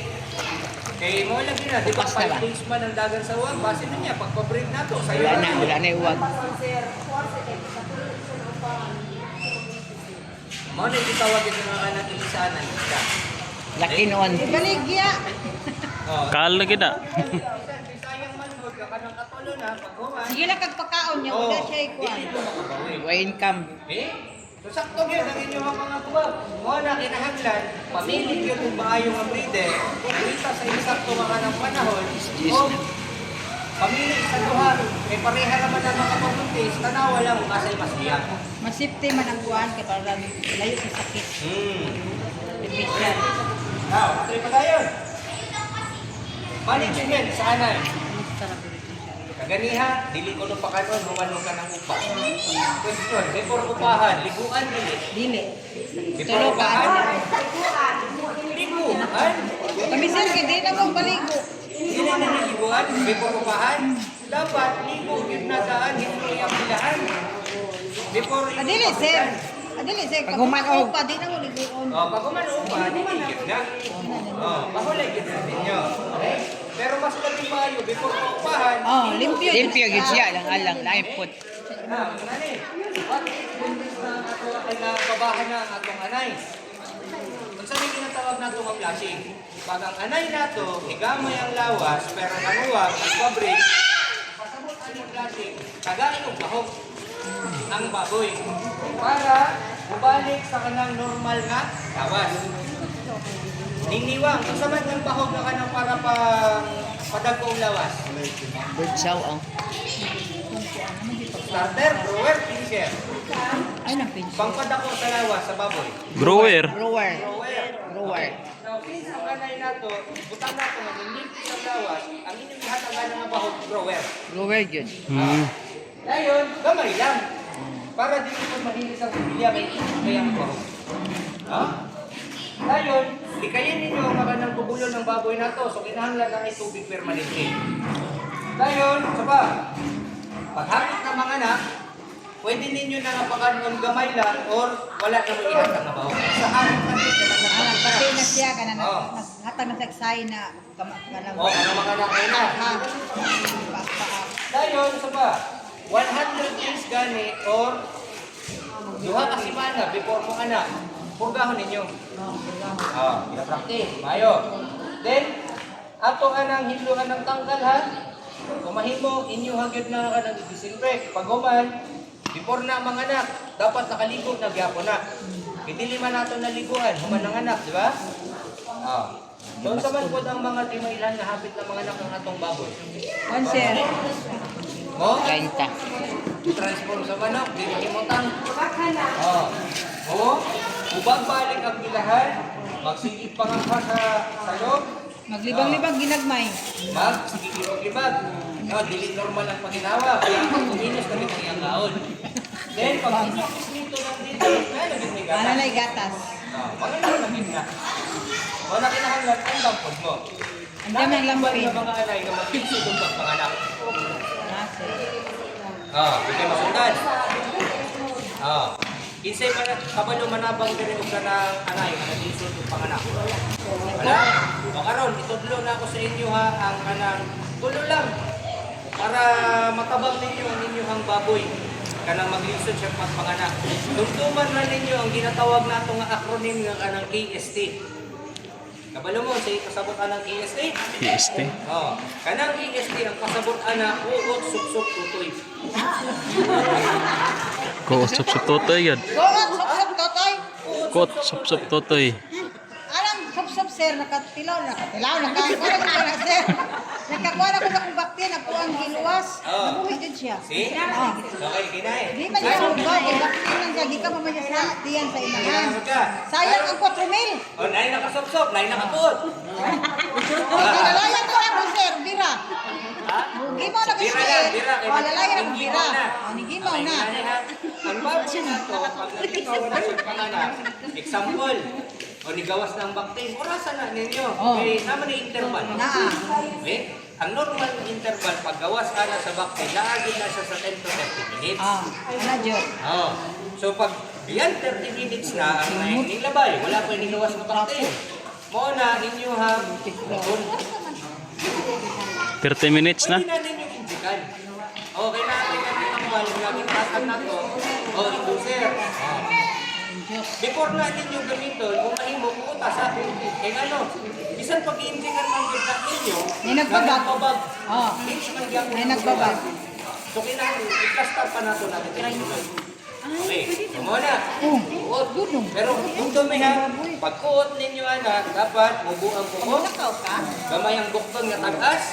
A: Kay mo lang gina, di ba
D: Basta ba?
A: 5 days man ang dagan sa uwag, base na niya pagpa-breed nato sa
D: Wala na iwag.
A: Mo na itawag ito nga kanang ilisanan isda.
D: Laki noon.
B: Baligya.
C: Kaal na gina.
A: Sayang man gud ka kanang katulo na paghuman.
B: Sige lang kagpakaon niya wala siya ikuan.
A: Dili mo makabawi.
D: Way income.
A: So sakto gyud ang inyong mga kubab. Mo na kinahanglan pamili gyud kung maayo nga breeder. Kung kita sa eksakto nga kanang panahon. O pamili sa duha kay pareha naman ang mga pabuntis, tanawa lang kung asay mas biyak.
B: Masipte man ang kuan kay para layo sa sakit. Efficient.
A: Now, atoy pa tayo. Management sa anay. Kaganiha, dili ko no pakanon, humano ka ng upa. Question, before upahan, liguan dili.
B: Dili.
A: Before upahan, liguan.
B: Kami sir kay di na mo baligo.
A: Dili na niliguan, before upahan. Dapat ligo, ginadaan, hindi ang bilahan. Before
B: Adili sir. Adili sir.
D: Pag humanog.
B: Pa di na mo ligo. Leon.
A: Pag upa, diligid na. Mahulay yun sa ninyo. Okay? Pero mas labing maayo, before paupahan,
B: Oh, limpyo.
D: Limpyo gid siya lang alang lain put.
A: Nani, what is na ato ay nababahan na ang atong anay? Kung saan yung tinatawag nato ang flashing? Pag ang anay nato, higamay ang lawas, pero nanuwag, nagpabrik, pasabot ang flashing, kagain ng bahog ang baboy para bumalik sa kanang normal na lawas. Niniwang, kasaman ng bahog na kanang para padagkong lawas.
D: Bird chow ang.
A: Starter, grower, finisher.
B: Ay, nampin.
A: Pangpadako sa lawas sa baboy.
C: Grower.
D: Grower.
A: Grower.
D: Grower.
A: Now, since ang anay nato, butang nato nga nilipit sa lawas, ang inyong lahat ang anang nga bahog, grower.
D: Grower yun.
A: Ngayon, gamay lang. Para di ko mahilis ang pamilya, may isip kayang bahog. Ngayon, likayin ninyo ang mga ng bubulo ng baboy na to, so kinahanglan lang ay tubig permanente. Ngayon, saba, paghapit ng mga anak, pwede ninyo na napakanon gamay lang or wala na may ihatang na bahog. Sa hapit natin,
B: Pati na siya, kanan
A: Oh.
B: hatag na saksay na kalang.
A: ano mga anak kayo na.
B: Ha.
A: Ngayon, saba, 100 days gani or duha ka simana before mo anak, purgahon ninyo. Pinapraktis, mayo. Then, ato anang hinluan ng tangkal ha. Kumahimo, inyo hagyod na ka ng disinfect. Pag human, before na mga anak, dapat nakaligo na gyapon na. Idiliman nato na liguan, human ng anak, di ba? Doon sa man po ang mga timailan na hapit na mga anak ng atong baboy.
B: One sir.
A: Mo?
D: 30.
A: Transform sa manok, di mo kimutang. Ubag balik ang bilahan, magsigit pangangka sa loob,
B: Maglibang-libang ginagmay.
A: magsigit libag. Dili normal ang paginawa, kaya kung kuminos kami ng iyang kaon. Then, pag inis nito ng dito, may naging may gatas.
B: Alalay gatas.
A: Mga naging na. O nakinahanglan, ang dampod mo.
B: Andiyan ang lampin.
A: Ng mga anay na mag-isip ng panganak.
B: Ah, sir.
A: Hindi masundan. Kinsay man kabalo manabang diri og kanang anay nga naglisod og panganak. Wala. O karon itudlo na ako sa inyo ha ang kanang tulo lang para matabang ninyo ang inyong baboy kanang maglisod siya pagpanganak. Dumduman man ninyo ang ginatawag nato nga acronym nga kanang KST. Kabalo mo sa kasabot anang KST?
C: PST.
A: Kanang KST ang kasabot ana uot suksok tutoy.
C: Ko sup-sup totoy yan.
B: Gawat, sup-sup, totoy.
C: Kot sup-sup totoy.
B: Alang, sup-sup, sir. Nakatilaw, nakakuha na, sir. Nakakuha na ko sa kong bakti, nakuha ang giluwas. Nabuhi din siya.
A: See? Okay, kinay.
B: Di man niya kung bakti, bakti lang siya. Di ka mamaya sa tiyan sa inahan. Sayang ang 4,000.
A: O, nai nakasopsop, nai nakatuot.
B: Lalayan ko ako, sir. Bira. Gimaw na kasi.
A: Bira lang, bira.
B: O, lalayan ako, bira. O, gimaw na.
A: Ang baboy na to, pag nagkikaw na siya panganak, example, o nigawas ng baktin, orasan na ninyo. Okay, naman na interval. Okay? Ang normal interval, pag gawas ana sa baktin, naagin na siya sa 10 to 30 minutes.
B: Ano, Diyo?
A: So pag beyond 30 minutes na ang nilabay, wala pa yung nigawas na baktin. Mo na ninyo ha,
C: 30 minutes na.
A: pwede na ninyo indikan. Okay na, natin ang balik natin tasan na to. Ito sir. Before na ninyo gamiton, kung mahimo po sa kaya ano, bisan pag-iindikan man yun na ninyo,
B: May nagbabag.
A: hindi man yan
B: May nagbabag.
A: So kinahanglan, i-cluster pa nato natin. Okay, muna. Uot. Pero kung dumi ha, pag-uot ninyo ana, dapat mubuang buko. Gamay ang bukton nga tag-as.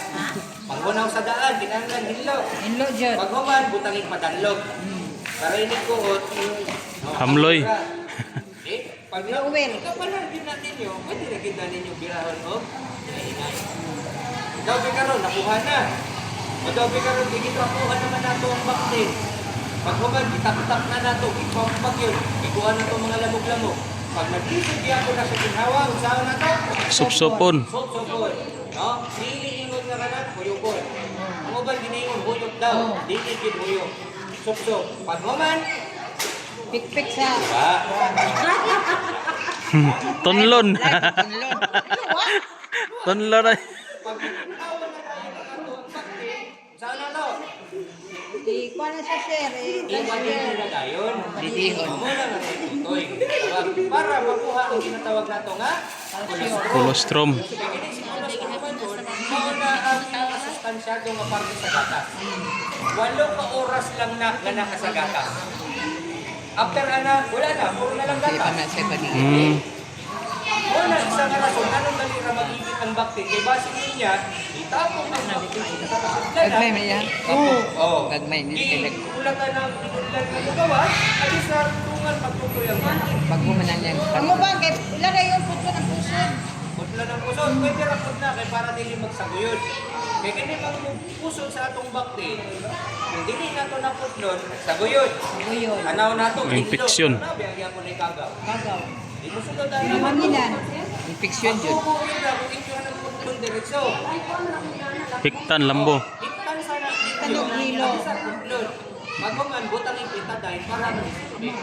A: Panggunaw sa daan, kinahanglan hinlo.
B: Inlo, Diyo.
A: Pag human, butangig padalog. Para ini kuot.
C: Hamloy.
A: Pag
B: Uwel.
A: kapalan din natin nyo, pwede na gina ninyo birahon o inay. Dabi karon nakuha na. O dabi karon digito nakuha naman nato ang baktin. Pag human, itak-tak na nato, ipapag yun, ikuha na to mga lamog-lamog. Pag nag-isip ko na sa ginhawa, usawa na to.
C: Sup-supon.
A: Sup-supon. No? Dili ingon nga kanan, huyupon. Ang uban ginaingon, huyop daw. Dili gid huyop. Sup-sup. Pag human,
B: Pik-pik sa...
A: ba?
C: Tunlon.
D: Tunlon.
C: Tunlon ay.
A: Pag binatawan na tayo ng atong bakti, saan na to?
B: Di ko na siya, sir.
A: Iwan din nila dayon.
D: Didihon.
A: Mamula na tayo tutoy. Para makuha ang ginatawag nato nga
C: Colostrum.
A: kini si colostrum naman doon, mauna ang masustansyado nga parte sa gatas. 8 ka oras lang na nga naka sa gatas. After ana, wala na, puro na lang
D: Sa iba na,
A: gatas.
D: sa iba na.
A: Wala, isa nga rason, anong dali ra magigit ang bakti? Kay base niya, itapong ang bakti sa kasudlan.
D: Gagmay man yan.
A: Oo.
D: Gagmay. Hindi ka nag...
A: Ulatan ng pinulan nga lugawa, alis na tungan pagtutoy ang bakti.
D: Pag bumanan yan.
B: Ang mo ba, kay ilan na yung puto ng pusod?
A: Putla ng pusod, pwede rapod na kay para dili magsaguyod. Kaya kini mang pusod sa atong bakti, kung dili nato na putlon, saguyod.
B: Ngayon.
A: Anaw nato,
C: Infeksyon.
A: Biyagyan ko ni kagaw.
B: Bagaw.
A: Di mo sunod tayo.
B: Mangilan.
D: Infeksyon yun.
A: Pagkukuhin na kung inyo ng putlon diretso.
C: Hiktan lambo.
A: Iktan sana.
B: Tanog hilo.
A: Sa putlon. Magpaman, butang ipita dahil para mag-isipin.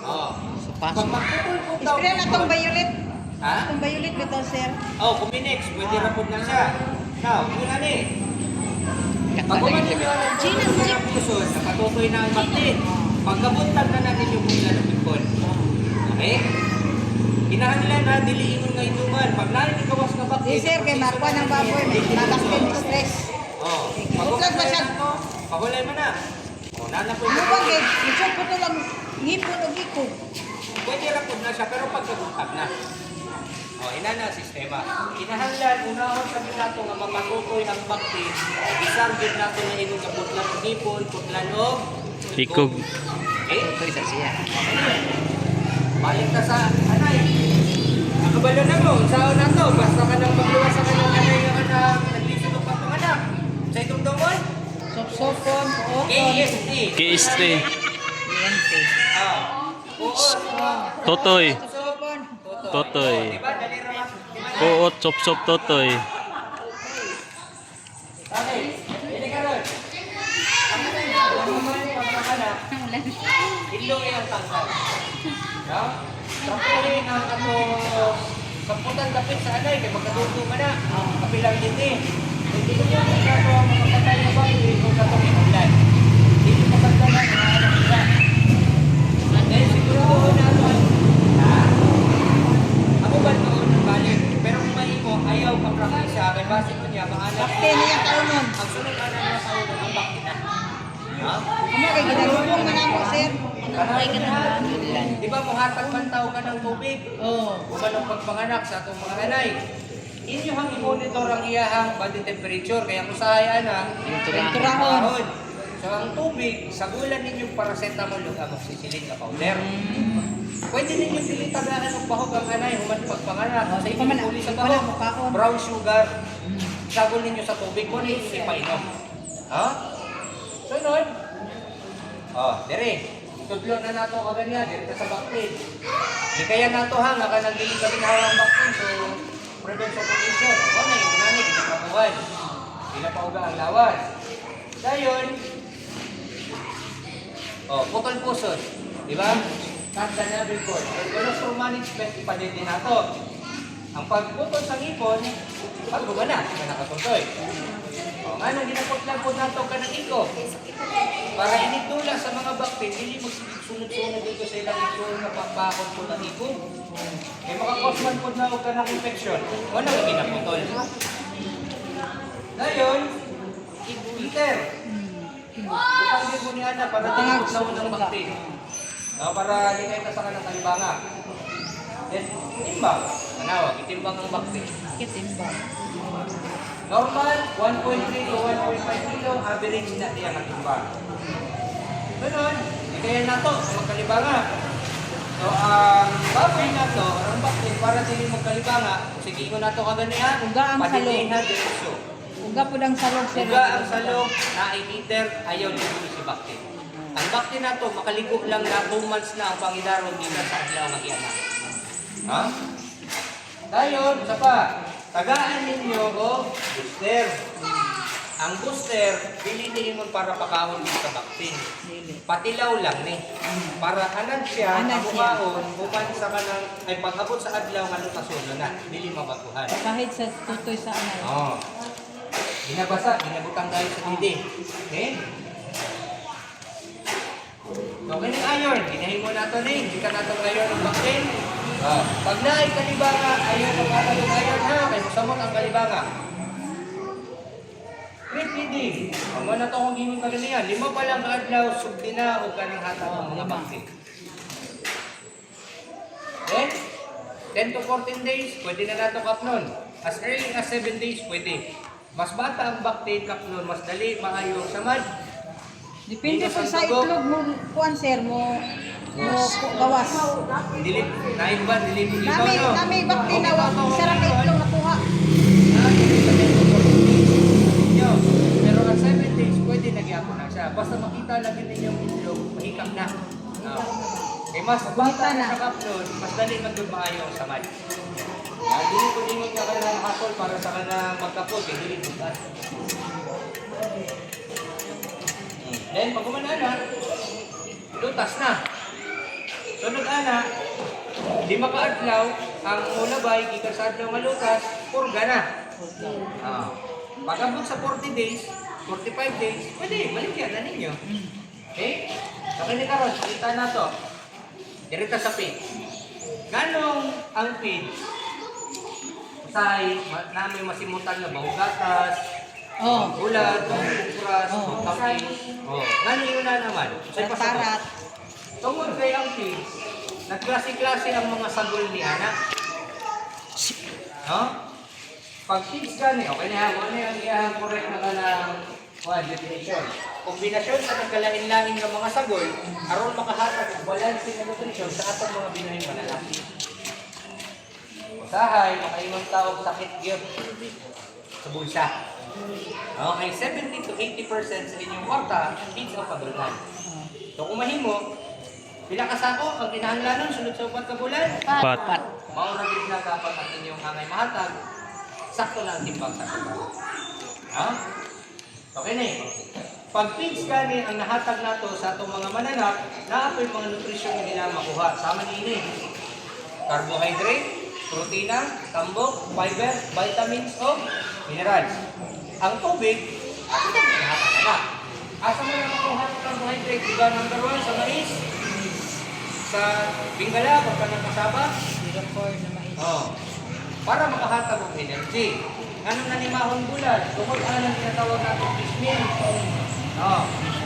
A: Oo.
D: Sa paso.
A: Pag magpupul po daw.
B: Spray na itong violet.
A: Ha?
B: Itong violet bitaw, sir.
A: Oh, kuminex, pwede rapod na siya. Now, muna ni. Pag
D: Kakta
A: kumanin
D: lagi
A: nyo
D: siya.
A: ang puso ng puso, nakatutoy na ang bakti. Pagkabuntag na natin yung mula ng ipon. Okay? Kinahanglan na diliingon nga inuman. Pag narin ikawas na bakti.
B: Di, sir, kay makuha ng baboy. Mabaktin stress.
A: Oh,
B: Buklag ba siya?
A: pagulay mo na. Oh, nanapoy
B: Ano
A: mo.
B: ba, kay isang puto lang ngipon o gikog.
A: Pwede rapod na siya, pero pagkabuntag na. Oh, ina na sistema. Kinahanglan, unahon sabi nato nga mapatutoy ang bakti. Isargit nato na inong sa putlan o hipon, putlan o
C: Hikog.
A: Okay?
D: Ito isa siya.
A: Balik ka sa anay. Nakabalo na mo, saan na to? Basta ka nang magluwas sa kanyang anay nga anak. Nagliso ng pagpanganak. Sa itong dawon?
B: Sopsopon, pookon.
A: KST.
C: KST.
D: Lente.
A: Ah. Oo.
C: Totoy.
B: Sopsopon.
C: Totoy.
A: Diba? Dali ramas.
C: Puot, sop-sop, totoy.
A: Okay. Hindi ka ron. Ang pagpanganak. Ilong yung tangkal. No? Trapuhin ang ato samputan dapit sa anay kay magkatuto man na. Kapilang din eh. Hindi ko niya kung kato ang makakatay na bakti kung kato inulan. Hindi maganda na ang anak nila. Dahil siguro na ito. Ha? Ako ba noon balik? Pero kung maimo, ayaw ka-practice siya. Kaya base ko niya, maanak.
B: Bakte niya kaunon.
A: Ang sunod na niya sa ulo ng bakti na. Ha?
B: Amo kay ginalubong man ako, sir.
A: Di ba muhatag man tao ka ng tubig?
B: Oo.
A: Kung anong pagpanganak sa atong mga nanay. Inyo hang i-monitor ang iyahang body temperature. Kaya kung sa ana,
B: Turahon.
A: So ang tubig, sagulan ninyong paracetamol o amoxicillin na powder. Pwede ninyong pilitagaan ng bahog ang anay, human pagpanganak. Sa inyo
B: Pamana-
A: puli sa
B: wala,
A: bahog,
B: mukhaon.
A: brown sugar. Sagol ninyo sa tubig, kung ano yung ipainom. Ha? Sunod. Oh, dire. Tudlo na nato kaganya, dire sa bakti. Di kaya nato ha, nga ka nagdiling kami na ang bakti, so prevent sa pollution. O na yung nanay, hindi pa buwan. Hindi na pa uga ang lawas. Dayon, oh, putol pusod. Di ba? Kanta na report. Colostrum management, ipadin din nato. Ang pagputol sa ngipon, pagbuga na, nakatutoy. O, ano, ginapot-lang po nato ka ng iko. Para inidula sa mga bakti, hindi magsunod-sunod dito sa ilang iko na pagpakon po ng iko. Kaya makakosman po na huwag ka ng infection. O, ano ang ginaputol? Ngayon, Peter, itangin mo ni Ana para tingin sa unang bakti. Para linay ka sa kanang kalibanga. Then, timbang. Manawag, itimbang ang bakti.
B: Kitimbang.
A: Normal, 1.3 to 1.5 kilo, average na niya katimbang. Ganun, ikayan na to, magkalibanga. So, ang baboy na to, ang bakti, para din magkalibanga, sige, ingo na to kaganihan,
B: Uga ang
A: padilihan
B: salog.
A: diretso.
B: Uga po lang salog, sir.
A: Uga ang salog, na i-meter, ayaw dito si bakti. Ang bakti na to, makaligo lang na 2 months na ang Panginoon, hindi na sa adlaw mag-iana. Ha? Dayon, isa pa, tagaan ninyo o booster. Ang booster, piliin mo para pakaon din sa vaccine. Patilaw lang ni. Para anad siya,
B: Anad siya.
A: kabukaon, bukan sa kanang, ay pag-abot sa adlaw, nga lutasolo na, dili mabaguhan.
B: Kahit sa tutoy sa anay.
A: Oo. Binabasa, binabutang tayo sa tidi. Okay? Okay ng iron, ginahin mo na ito ni, hindi ka na itong iron ng vaccine. Pag naay kalibanga, ayaw mo ka ng iron ha, kaya masamot ang kalibanga. Repeating. Ang na ito kung giming kagalihan. 5 pa lang kaadlaw, sugdi na o ka ng hatag ng mga vaccine. Then, 10 to 14 days, pwede na nato kapnon. As early as 7 days, pwede. Mas bata ang vaccine kapnon, mas dali, maayo sa mad.
B: Depende po sa itlog mo, kuan sir, mo gawas.
A: Dilip, naib ba? Dilip, libaw
B: Nami,
A: no?
B: nami bakti na sarang na itlog nakuha.
A: Pero at 7 days, pwede nagyapon na siya. Basta makita lagi ninyo yung itlog, mahikap na. Eh mas bata na sa kapnon, mas dali magdumaayo ang samad. Dili ko dingot nga kayo ng hakol para sa kanang magkapot, eh, dili bukas. Then, pag umanana, lutas na. Sunod ana, 5 ka adlaw, ang mulabay, gikan sa adlaw nga lutas, purga na. Pag-abot sa 40 days, 45 days, pwede, balikyan na ninyo. Okay? Okay ni Karon, kita na to. Dirita sa feed. Ganong ang feed? Usay, namin masimutan na bahugatas, ulat, bukuras, tapis. Ganun yun na naman. Usay
B: Tarat.
A: Tungkol kay ang feed, nagklase-klase ang mga sagol ni anak. No? Pag feeds gani, okay na ano yung iyang correct na kanang definition. Kombinasyon sa nagkalain-lain ng mga sagol, aron makahatag og balanseng na nutrition sa atong mga binahin mananaki. Usahay, makaimong taog sakit gyud sa bulsa. Okay, 70 to 80% sa inyong kwarta, feeds ang padulhan. So kung mahimo, pila ka sako ang kinahanglanon sunod sa 4 ka bulan?
C: Pat.
A: Mao na gid na dapat ang inyong hangay mahatag. Sakto lang timbang sa katawan. Ha? Okay na eh. Pag feeds gani ang nahatag nato sa atong mga mananap, naapoy mga nutrisyon nga nila makuha. Sama niini. Carbohydrate, protina, tambok, fiber, vitamins o minerals. Ang tubig, ato na nahatag na. Asa mo na makuha ang carbohydrate? Diba number 1 sa mais? Sa bingala, pagka nakasaba? Para makahatag ng energy. Anong nanimahon bulan? Tungkol ang tinatawag natin fish meal.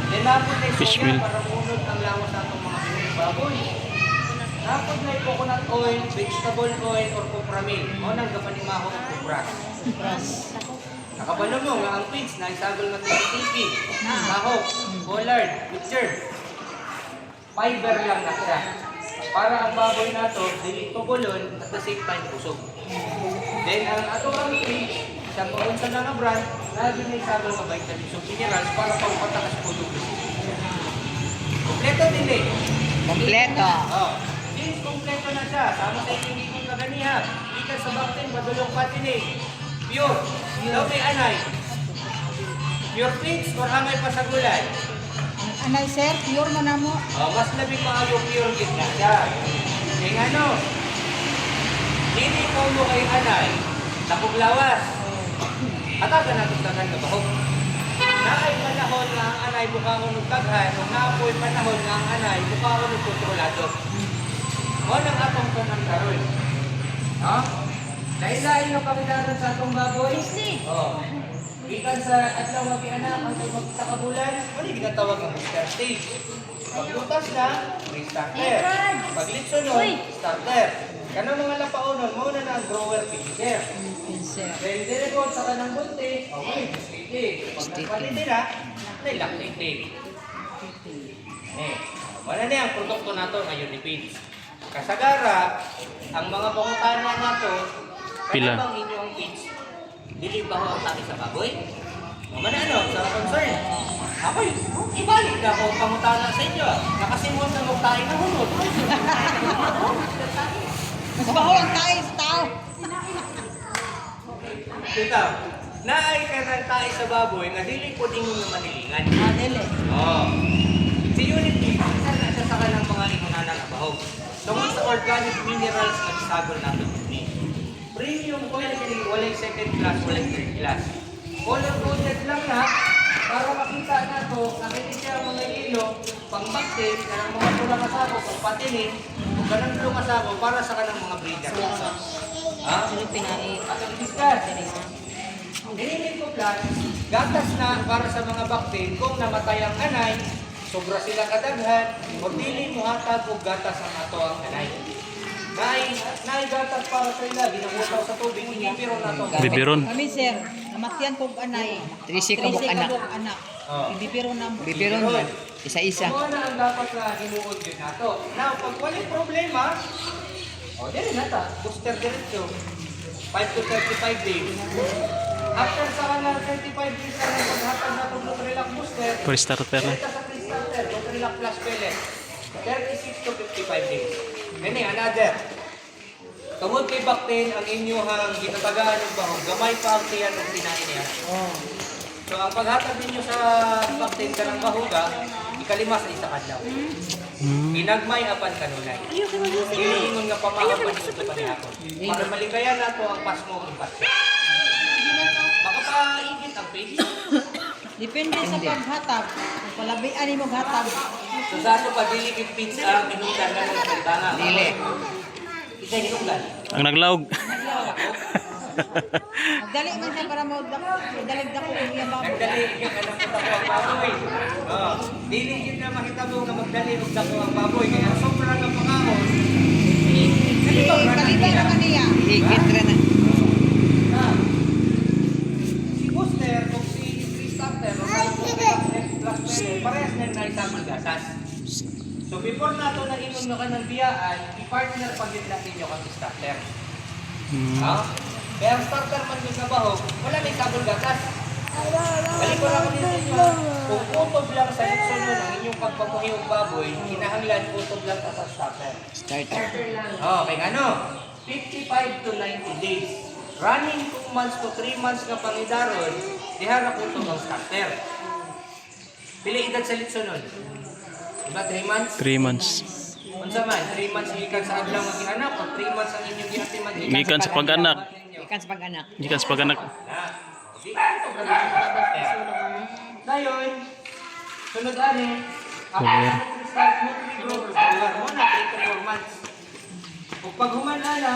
A: Linapod na
C: Fish
A: soya
C: meal.
A: para munod ang lawas natong mga baboy. Napod na coconut oil, vegetable oil, or cupramil. O nang gapanimahon ang kupras. Nakabalo mo nga ang feeds na isagol na tiki-tiki, mahok, bollard, butcher. Fiber lang na siya. Para ang baboy nato, dili tugulon at the same time busog. Then ang ato ang feeds, sa paunsa na nga brand, lagi na isagol ka vitamins o minerals para pagpatakas po doon. Kompleto din eh.
D: Kompleto.
A: Since kompleto na siya, sama sa inyong ikong kaganiha, ikan sa baktin, madulong patinig, pure, daw may anay, pure feeds or hangay pa sa gulay.
B: Anay sir, pure mo na mo.
A: Mas labing maayo pure git na siya. Kaya nga no, hindi ko mo kay anay, napuglawas. Atagan natin tagan na bahog. Naay panahon nga ang anay mukha ko nagtaghan, o naapoy panahon nga ang anay mukha ko nagkontrolado. O nang atong tunang karoon. Lain-lain yung kapilaran sa atong baboy. Ikan sa atlaw nga anak ang sa kabulan, wala ginatawag ang booster stage. Paglutas na, restarter. Paglitsunod, starter. Kanang mga lapaunon, muna na ang grower finisher. Then direct sa kanang bunti, okay, sticky. Pag nagpalitin na, lactating. Wala na ang produkto nato ngayon ni Pins. Kasagara, ang mga pangutana nato,
C: Pila?
A: Kanang inyong Pins, dili ba ho ang taki sa baboy? Naman ano, sa concern. Ako'y, ibalik na ako pangutana sa inyo. Nakasimon ng magtaing na hunod.
B: Mas baho ang tayo sa tao.
A: Kita, Naay ka ng tayo sa baboy nga dili po din yung manilingan.
B: Dili.
A: Oh. Si Unit B, isa na siya sa kanang mga ingunanan na bahog. Tungkol sa organic minerals at sagol natin ni. Premium quality, walay second class, walay third class. Color coded lang na para makita na to, nakita siya ang mga ilo, pangbaktin, kanang mga tulang asako, pagpatinin, o kanang tulong asako para sa kanang mga breeder. Ha? At ang discuss, Dinimin ko plan, gatas na para sa mga baktin kung namatay ang anay, sobra sila kadaghan, o dili mo hatag o gatas ang ato ang anay. Nay gatas para sa ila, ginamutaw sa tubig, inipiro na to.
C: Bibiron.
B: Kami sir, namatyan kong anay.
D: 13 kabuk anak.
B: anak.
A: Oh.
B: Ibibiro na mo.
D: Bibiron man. Isa-isa.
A: Kung na ang dapat na hinuod yun nato. Now, pag walang problema, dili na ta, booster diretso. 5 to 35 days. After sa kanal 35 days na paghatag na itong Nutrilak booster,
C: Pre-starter na.
A: ito sa pre-starter, Nutrilak plus pellet, 36 to 55 days. Meaning, another. Tungod kay baktin ang inyong ginatagaan ng bahog, gamay pa ang tiyan ng tinain niya. So, ang paghatag ninyo sa baktin ka ng bahoga, ikalima sa isa kadlaw. Ginagmay apan kanunay. Iliingon nga pamahapan dito sa panihapon. Para maligayan nato ang pasmo ng pasmo. Makapaigit ang page.
B: Depende sa paghatag. Kung palabian mo hatag.
A: So sa ato pa dili kit pizza ang hinungdan na ng salita.
D: Dili.
A: Isa hinungdan.
C: Ang naglawg.
B: Magdali man siya para magdalig-dak ko yung iyang baboy.
A: Nagdali ka ng puta ko ang baboy. Dili yun na mahitabo nga magdali og dako ang baboy kaya sobra ng pangahon.
B: Kaliban naman niya.
D: Higit ra na.
A: Si Booster o si Pre-starter o plus parehas na na isang gasas. So before nato na inom na ka ng biyaan, i-partner pag yun natin nyo kang starter. Kaya ang starter man yung kabahog, wala may sabon gatas. Balik ko lang din ninyo. Kung utob lang sa sunod ang inyong pagpapuhiyong baboy, kinahanglan utob lang sa starter.
D: Starter.
A: Okay, ano? 55 to 90 days. Running 2 months to 3 months nga pangidaron, diharap utob ang starter. Pila edad sa litsunod? Diba 3 months?
C: 3 months.
A: Unsa man, 3 months gikan sa adlaw nga gianak o 3 months ang inyong giatiman
C: Gikan sa pag-anak.
D: Ikan sa pag-anak.
C: Gikan sa pag-anak.
A: Dayon, sunod ani, after start mo to grow, mo na 3 to 4 months. Ug pag human ana,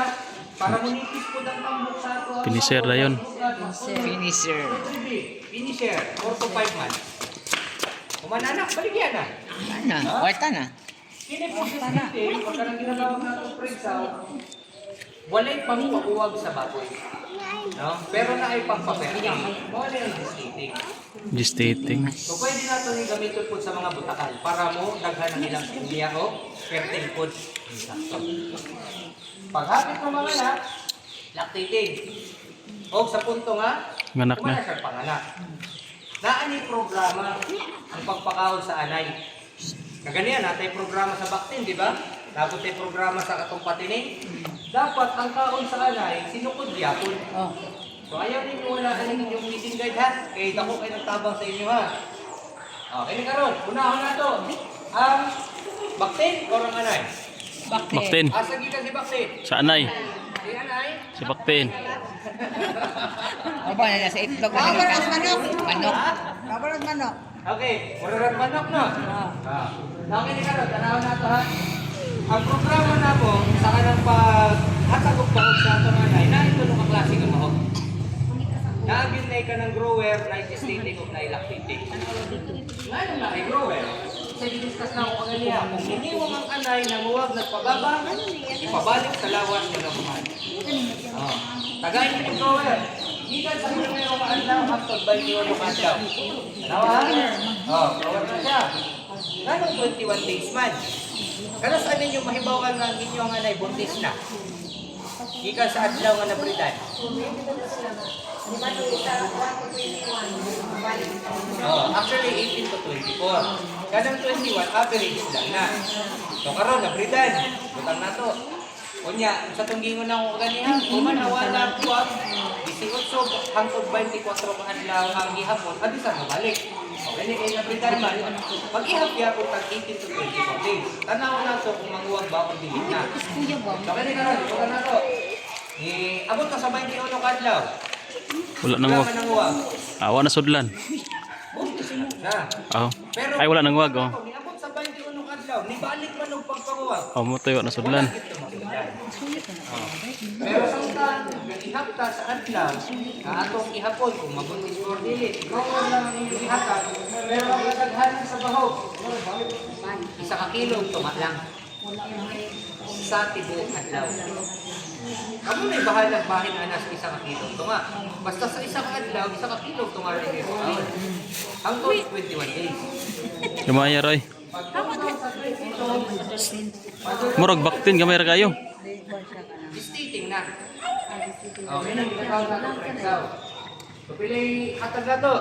A: para munipis po ang tambok sa ato.
C: Finisher na yun.
D: Finisher.
A: Finisher, 4 to 5 months. Human anak, baligyan na.
D: Ana, kwarta na.
A: Kini po sa system, pagka nang ginagawag natin prinsaw, walay pangpauwag sa baboy. No? Pero na ay pangpaperting. Wala yung gestating.
C: Gestating.
A: So pwede natin yung gamitin po sa mga butakan para mo daghan ng ilang indiya o fertile food. Paghapit mo mga na, lactating. O sa punto nga,
C: Nganak na.
A: kumana siya panganak. Naani programa ang pagpakahon sa anay. Kaganiyan, natay programa sa baktin, di ba? Dapat tay programa sa katong patining. Dapat ang kaon sa anay, sinukod yapon. So ayaw ninyo wala ka ng inyong meeting guide ha. Kaya dako kayo nagtabang sa inyo ha. Okay, karon, unahon na to. Ang baktin o ang anay?
C: Baktin.
A: Asa gikan si baktin?
C: Sa anay.
A: Si anay?
C: Si Baktin.
D: Aba na sa itlog.
B: Kabaras manok.
D: Manok.
B: Kabaras manok.
A: Okay, murarat manok no? Okay, karon, tanawon na to ha. Ang programa na po sa kanang paghatag og bahog sa atong anay, na ito nung klase nga mahog. Naagin na ka ng grower, na gestating o na lactating. Ngayon na ay grower. Sa discuss na ako kagaliya, kung hindi mo ang anay na muwag nagpababa, ipabalik sa lawas ng namuhan. Tagayin mo yung grower. Gikan sa primero ka anlaw, hangtod 21 ka anlaw. Nawa? Grower na siya. Ganong 21 days man. Kano saan ninyo mahibawan nga ang inyong anay buntis na? Gikan sa adlaw nga nabridan. Actually 18 to 24. Kanang 21 average lang na. So karon nabridan, butang na to. Kunya, sa tunggingon na ako ganihan, kumanawala ko ang 18 hangtod 24 ka adlaw ang gihapon, adi sa mabalik. Okay, kaya nabritan man, mag-ihapya ko tag 18 to 24 days. Tanaw na to kung manguwag ba o dili na.
B: Kuya ba?
A: Okay, na ron, ito na to. Abot ka sa 21 ka adlaw.
C: Wala nang
A: Wala
C: wag.
A: man nanguwag.
C: Awa na sudlan.
A: Buntisin mo na.
C: Oh.
A: Pero
C: Ay wala nang wag oh.
A: niabot sa 21 ka adlaw, nibalik man og pagpanguwag.
C: Oh mo tayo na sudlan.
A: Pero sa utan, ihapta sa adlaw, atong ihapon kung mabuntis or dili. Ikaw lang ang iyong ihatag, pero ang kadaghanan sa bahog. 1 kilo, tuma lang. Sa tibuok adlaw. Kamu may bahalag bahin anas 1 kilo, tunga. Basta sa 1 adlaw, 1 kilo, tunga rin ito. Hangtod 21 days.
C: Gamaya Roy. Murag baktin gamay ra kayo.
A: Stating na. Okay, nagkakaw na ito, Prensaw. So, pilay hatag na to.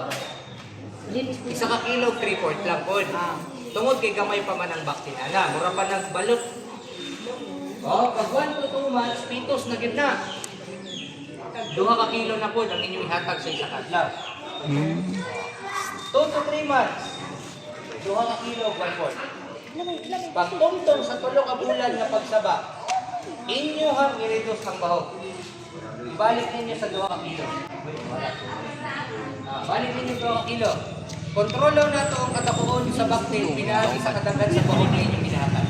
A: 1 kilo, 3/4 lang po. Tungod kay gamay pa man ang baktina na. Mura pa nagbalot. Pag 1 to 2 months, pitos na gitna. 2 kilo na po ang inyong ihatag sa 1 adlaw. 2 to 3 months, 2 kilo, 1/4. Pag tungtong sa 3 ka bulan na pagsaba, inyo hang i-reduce ang bahog. Ibalik ninyo sa 2 kilo. Balik ninyo 2 kilo. Kontrolaw na ito ang katakuon sa baktin, pinahagi sa kadaghan sa bahog na inyong inahatag.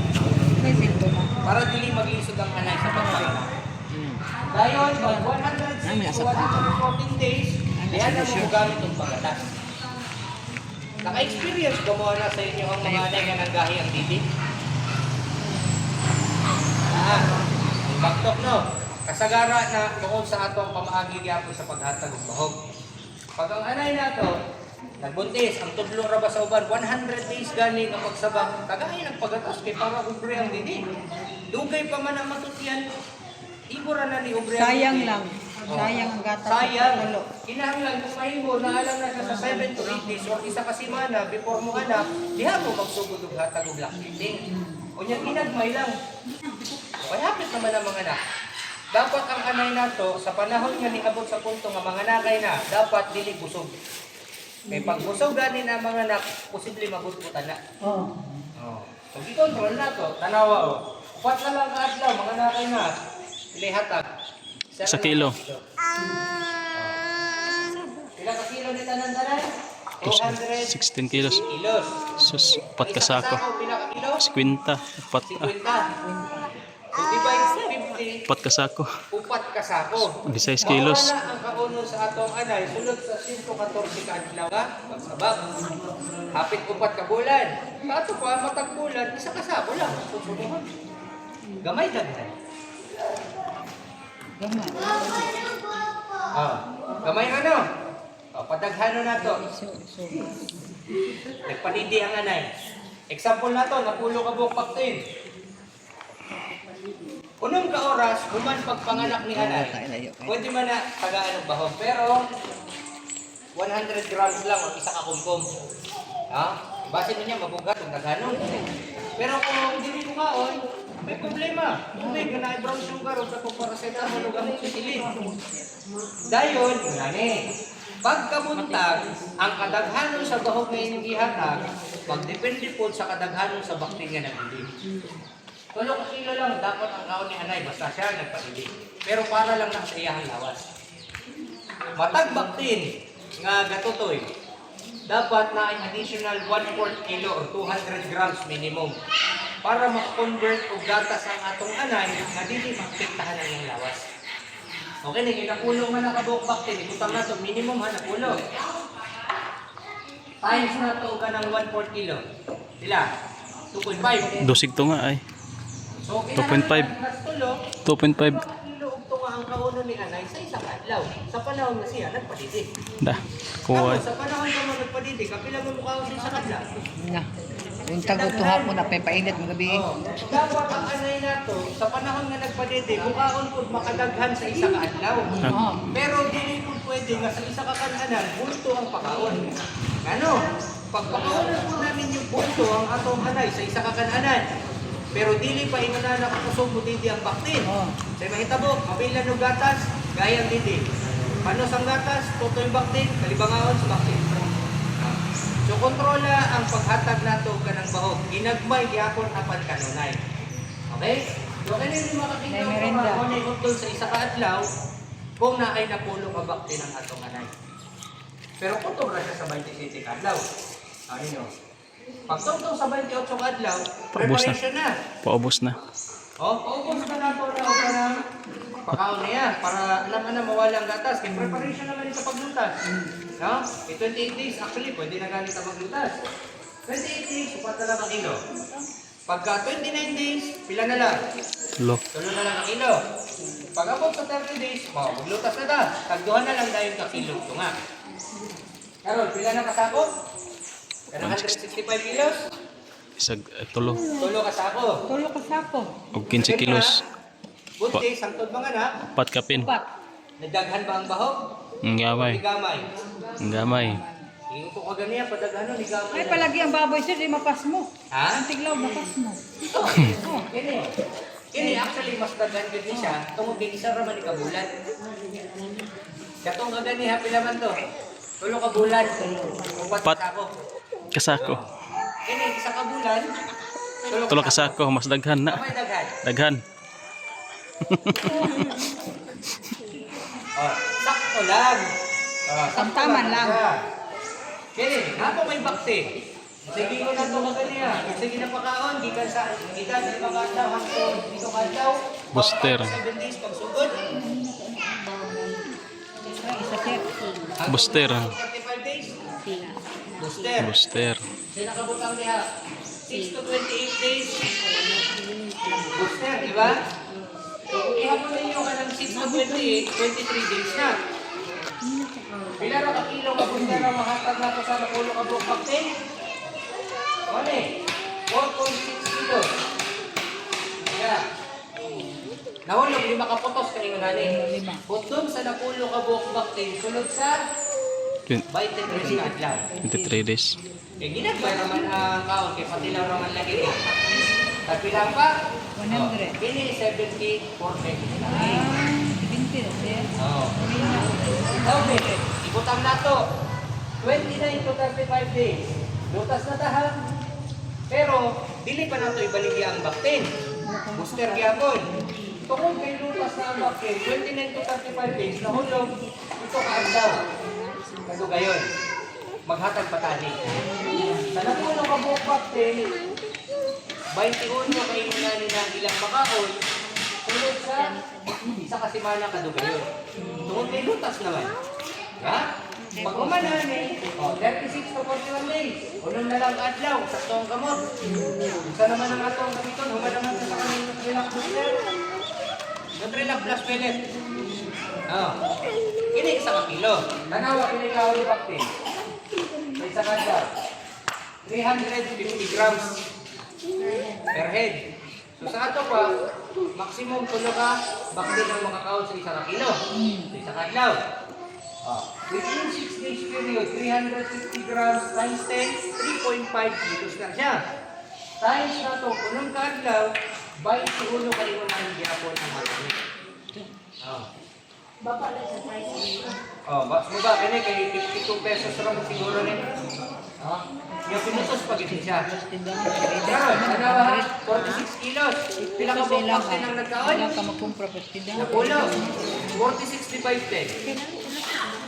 A: Para dili maglisod ang anay sa pagkain. Dayon, pag 106 to 114 days, diyan na mo gamit ang pagatas. Naka-experience ba mo na sa inyo ang mga anay na nanggahi ang bibig? Baktok no, kasagara na tungkol sa atong pamaagi gyapon sa paghatag og bahog. Pag ang anay nato nagbuntis ang tudlong ra ba sa uban 100 days gani nga pagsabak, tagay ng pagatas kay para ubre ang didi. Dugay pa man ang matutyan. Ibura na ni ubre.
B: Sayang lang. Sayang ang gatas.
A: Sayang. Kinahanglan kung mahimo na alam na sa 7 to 8 days or isa ka semana before mo anak, diha mo magsugod og hatag og lactating. Unya ginagmay lang. Okay, hapit naman ang mga anak. Dapat ang anay nato sa panahon nga niabot sa punto nga mga nakay na, dapat dili busog. Kay pag busog gani na mga anak, posible magutputan na.
B: Oh.
A: So i-control nato, tanawa o. Upat na lang ka adlaw, mga nakay na, ilihatag.
C: 1 kilo.
A: Pila ka kilo ni tanan-tanan? 200
C: 16 kilos.
A: kilos.
C: Sus, 4 ka sako.
A: Pila ka kilo?
C: 50.
A: 50. So, divide sa 50.
C: 4 ka sako.
A: Upat ka sako.
C: 16 kilos.
A: Mawala ang kauno sa atong anay, sulod sa 114 ka adlaw ka, pagsabak. Hapit upat ka bulan. Kato pa, matag bulan, 1 ka sako lang. Susunod. Gamay daghan.
B: Gamay.
A: Gamay ano? Padaghano na to. Nagpanindi ang anay. Example na to, napulo ka buong paktin. Unong ka oras, human pagpanganak ni anay, pwede man na tagaan ng bahog. Pero, 100 grams lang ang 1 ka kumkum. Base mo niya, mabugat ang daghanon. Pero kung hindi mo kaon, may problema. Tubig na brown sugar o sa paracetamol o gamot sisilin. Dayon, ngani. Pagkabuntag, ang kadaghanon sa bahog na inyong ihatag, magdepende po sa kadaghanon sa bakterya ng hindi. 3 kilo lang dapat ang kaon ni anay, basta siya nagpailig. Pero para lang na sa iyang lawas. Matag baktin nga gatutoy, dapat na ay additional 1/4 kilo or 200 grams minimum para ma-convert og gatas ang atong anay nga dili maapektahan ang iyang lawas. Okay, nagkakapulo man ang kabuok baktin, ibutang na ito, minimum ha, napulo. Times na ito ka ng 1/4 kilo. Sila, 2.5.
C: Dosig to nga ay.
A: So,
C: 2.5. 2.5.
A: kilo og tunga ang kauno ni anay sa isang adlaw. Sa panahon na siya, nagpadidik.
C: Da. Kuha.
A: Sa panahon na mo nagpadidik, kapila mo mukha sa isang adlaw.
D: Na. Yung tagot to hapon na painit mga gabi.
A: Dapat ang anay na to, sa panahon nga nagpadidik, mukhaon po makadaghan sa isang adlaw. Pero dili po pwede nga sa isa ka kananan, bulto ang pakaon. Ano? Pag pakaunan po namin yung bulto ang atong anay sa isa ka kananan, pero dili pa ina na nakakusog mo didi ang baktin.
B: Oh.
A: Sa mahitabo, mabilan ng gatas, gayang didi. Panos ang gatas, tutoy baktin, kalibangaon sa baktin. So kontrola ang paghatag nato kanang bahog. Ginagmay gyapon apan kanunay. Okay? So kani ni makakita
B: May merenda.
A: ko na utol sa isa ka adlaw kung naay napulo ka baktin ang atong anay. Pero kung ra siya sa 27 ka adlaw. Ano nyo? Pag tungtong sa 28 ka adlaw,
C: Paubos na.
A: preparation na.
C: Paubos na.
A: Oh, paubos na nato na o na pakaon niya para alam na mawala ang gatas. Kaya preparation naman ito paglutas. No? 28 days, actually, pwede na ganit ang maglutas. 28 days, upat na lang ang kilo. Pagka 29 days, pila na lang?
C: Lo.
A: Tulo na lang ang kilo. Pag abot sa 30 days, maglutas na ta. Tagduhan na lang dahil ka kilo. Ito nga. Karol, pila na kasako? 165 kilos?
C: Isag tulo.
A: Tulo kasako.
B: Tulo ka sako.
C: Og 15 kilos.
A: Buntis, sangtod mga na.
C: 4 kapin.
B: Upat.
A: Nagdaghan ba ang bahog?
C: Ang gamay.
A: Gamay.
C: Ang gamay.
A: Yung ko kaganiya, padagano, ni gamay.
B: Ay palagi ang baboy sir, di mapas mo.
A: Ha?
B: Ang tiglaw mapas mo.
A: Ito. Kini. Kini, actually, mas daghan gud ni siya. Tungod din isa raman ni kabulan. Katong kaganiya, pila man to. Tulo ka bulan. Upat
C: Pat.
A: ako.
C: Kasako.
A: Kini, isa ka bulan.
C: Tulo kasako. Mas daghan na.
A: Kamay daghan.
C: Daghan.
A: Oh, sakto lang. Oh, sakto
B: Tamtaman lang.
A: Kini, ako may bakte. Sige ko na ito kaganiya. Sige na pakaon. Gikan sa mga adlaw. Hangtod dito ka adlaw.
C: Booster.
A: 7 days pagsugod.
B: Ay, isa sir.
C: Booster.
A: 45 days. Booster.
C: Booster.
A: Sino nakabutang niya? 6 to 28 days. Booster, di ba? So, ihapon ninyo ka ng 6 to 28, 23 days na. Pila na ka-kilo ka booster na mahatag na ito sa napulo ka buong baktin? Ano eh? 4.6 kilos. Kaya, nahulog, 5 kaputos kanino nani. Butong sa napulo ka buong baktin, sunod sa 23 na adlaw.
C: 23 days.
A: Eh, ginagmay naman ang kaon, kaya pati lang naman lagi mo. Tagpilang pa?
B: 100.
A: Kini 70, 40.
B: Ah, 20 sir.
A: Oo. Okay, ibutang na to. 29 to 35 days. Lutas na tahan. Pero, dili pa na ito ibaligya ang baktin. Booster gyapon. Tungkol kay lutas na ang baktin, 29 to 35 days, nahulog, ito kaagdaw. Kaso gayon, maghatag patani. Sa napuno ka buong baktin, 21 kayo na nila ilang pakaon, tulad sa isa ka simana kadugayon. Tungkol kay lutas naman. Ha? Pag umanan eh, 36 to 41 days. Unong na lang adlaw, saktong kamot. Isa naman ang atong gamiton, human naman sa kanyang Nutrilak booster. Nutrilak plus pellet. Kini isa ka kilo. Tanawa, kini ka ulit baktin. Sa isa ka adlaw. 350 grams per head. So sa ato pa, maximum tulo ka baktin ang mga kaon sa isa ka kilo. Sa isa ka adlaw. Within 6 days period, 350 grams times 10, 3.5 kilos na siya. Times na ito, unang kaadlaw, by siguro kayo na ang gihapon ang matami. Baks mo ba? Kaya kay 52 pesos lang siguro rin. Yung pinutos pag-isin siya. Karon, ano ba? 46 kilos. Pila ka buong baktin ang nagkaon?
B: Ilang ka magkumpra pa sila.
A: Napulo. 40-65 10.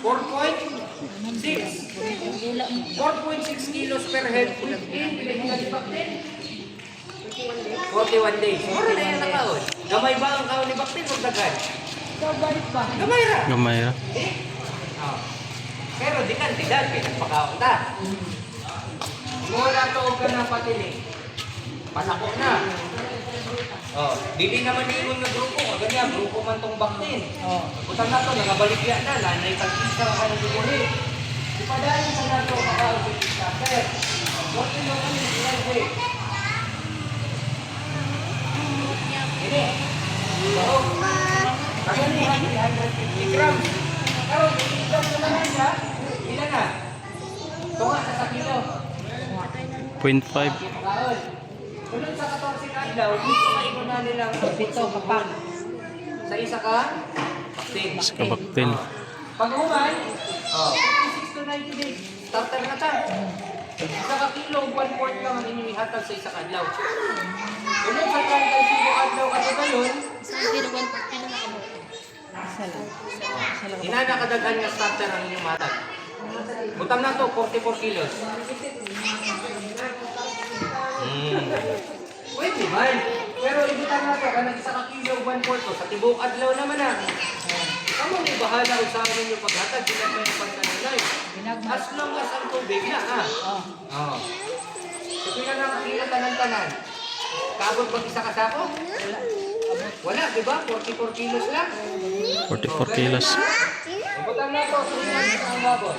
A: 4.6. 4.6 kilos per head. Baktin. 41 days. Mura na yan nakaon. Gamay ba ang kaon ni Baktin o daghan?
B: Kabait pa.
A: Gamay ra.
C: Gamay ra.
A: Pero di kan tidak kay nagpakaon ta. Mura to og kana patiling. Pasako na. Dili naman ingon nga grupo, ganyan grupo man tong Baktin. Utang na to nagabaligya na lanay tag-isa ka na dubuhi. Di pa dahil sa nato makaon sa starter. What do you know ini? Kasi ni 350 grams. Karon ilan na naman siya? Ilan na? Tunga sa kilo.
C: 0.5.
A: Kaon. Sunod sa 14 ka adlaw, dito kayo na nilang
B: Pito kapak.
A: sa isa ka, baktin.
C: Sa kabaktil.
A: Pag humay, 56 to 90 days, starter na ta. Isa ka kilo, 1/4 lang ang inyong ihatag sa isa ka adlaw. Sunod sa 35 adlaw kasi ngayon,
E: Isang kilo, 1 kilo na kamo.
B: Isa lang. Isa lang.
A: inanakadagan nga starter ang inyong matag. Butang na to, 44 kilos. Pwede man. Pero ibutang na to, kanang isa ka kilo, 1/4 to, sa tibok adlaw naman na. Kamu may bahala kung saan ninyo paghatag, sila may pagkanalay. As long as ang tubig na, ha? Oo. So, pila na makila tanan-tanan. Kabot pag isa ka sako? Wala, di ba? 44 kilos lang.
C: 44 kilos.
A: Ibutang na to, 3 months ang baboy.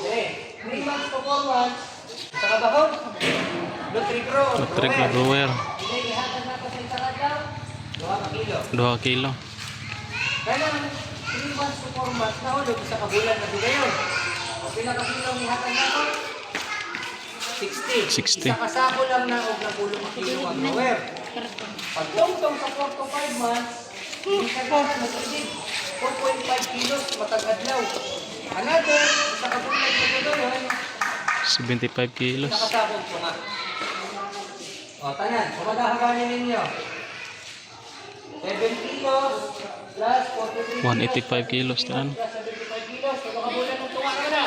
A: Okay. 3 months to 4 months. Isa ka bahog? Lutrigro.
C: Lutrig na grower.
A: Ihatag na to sa isa ka daw. 2 ka kilo.
C: 2 kilo.
A: Kaya 3 months to 4 months na hulog, isa ka bulan na doon yun. O pinakakilo ang ihatag na to? 60.
C: 60.
A: Isa kasako lang na og napulo ka kilo ang grower. Pag tungtong sa 4 to 5 months, hindi ka na matagig. 4.5 kilos matag adlaw. Another, isa ka bulan na doon yun.
C: 75 kilos.
A: Isa kasako ko nga. O, tanan, kumadahabanin ninyo. 7 kilos plus 43
C: 185 kilos tanan.
A: plus 75 kilos. Kung makabulan ng tunga ka na.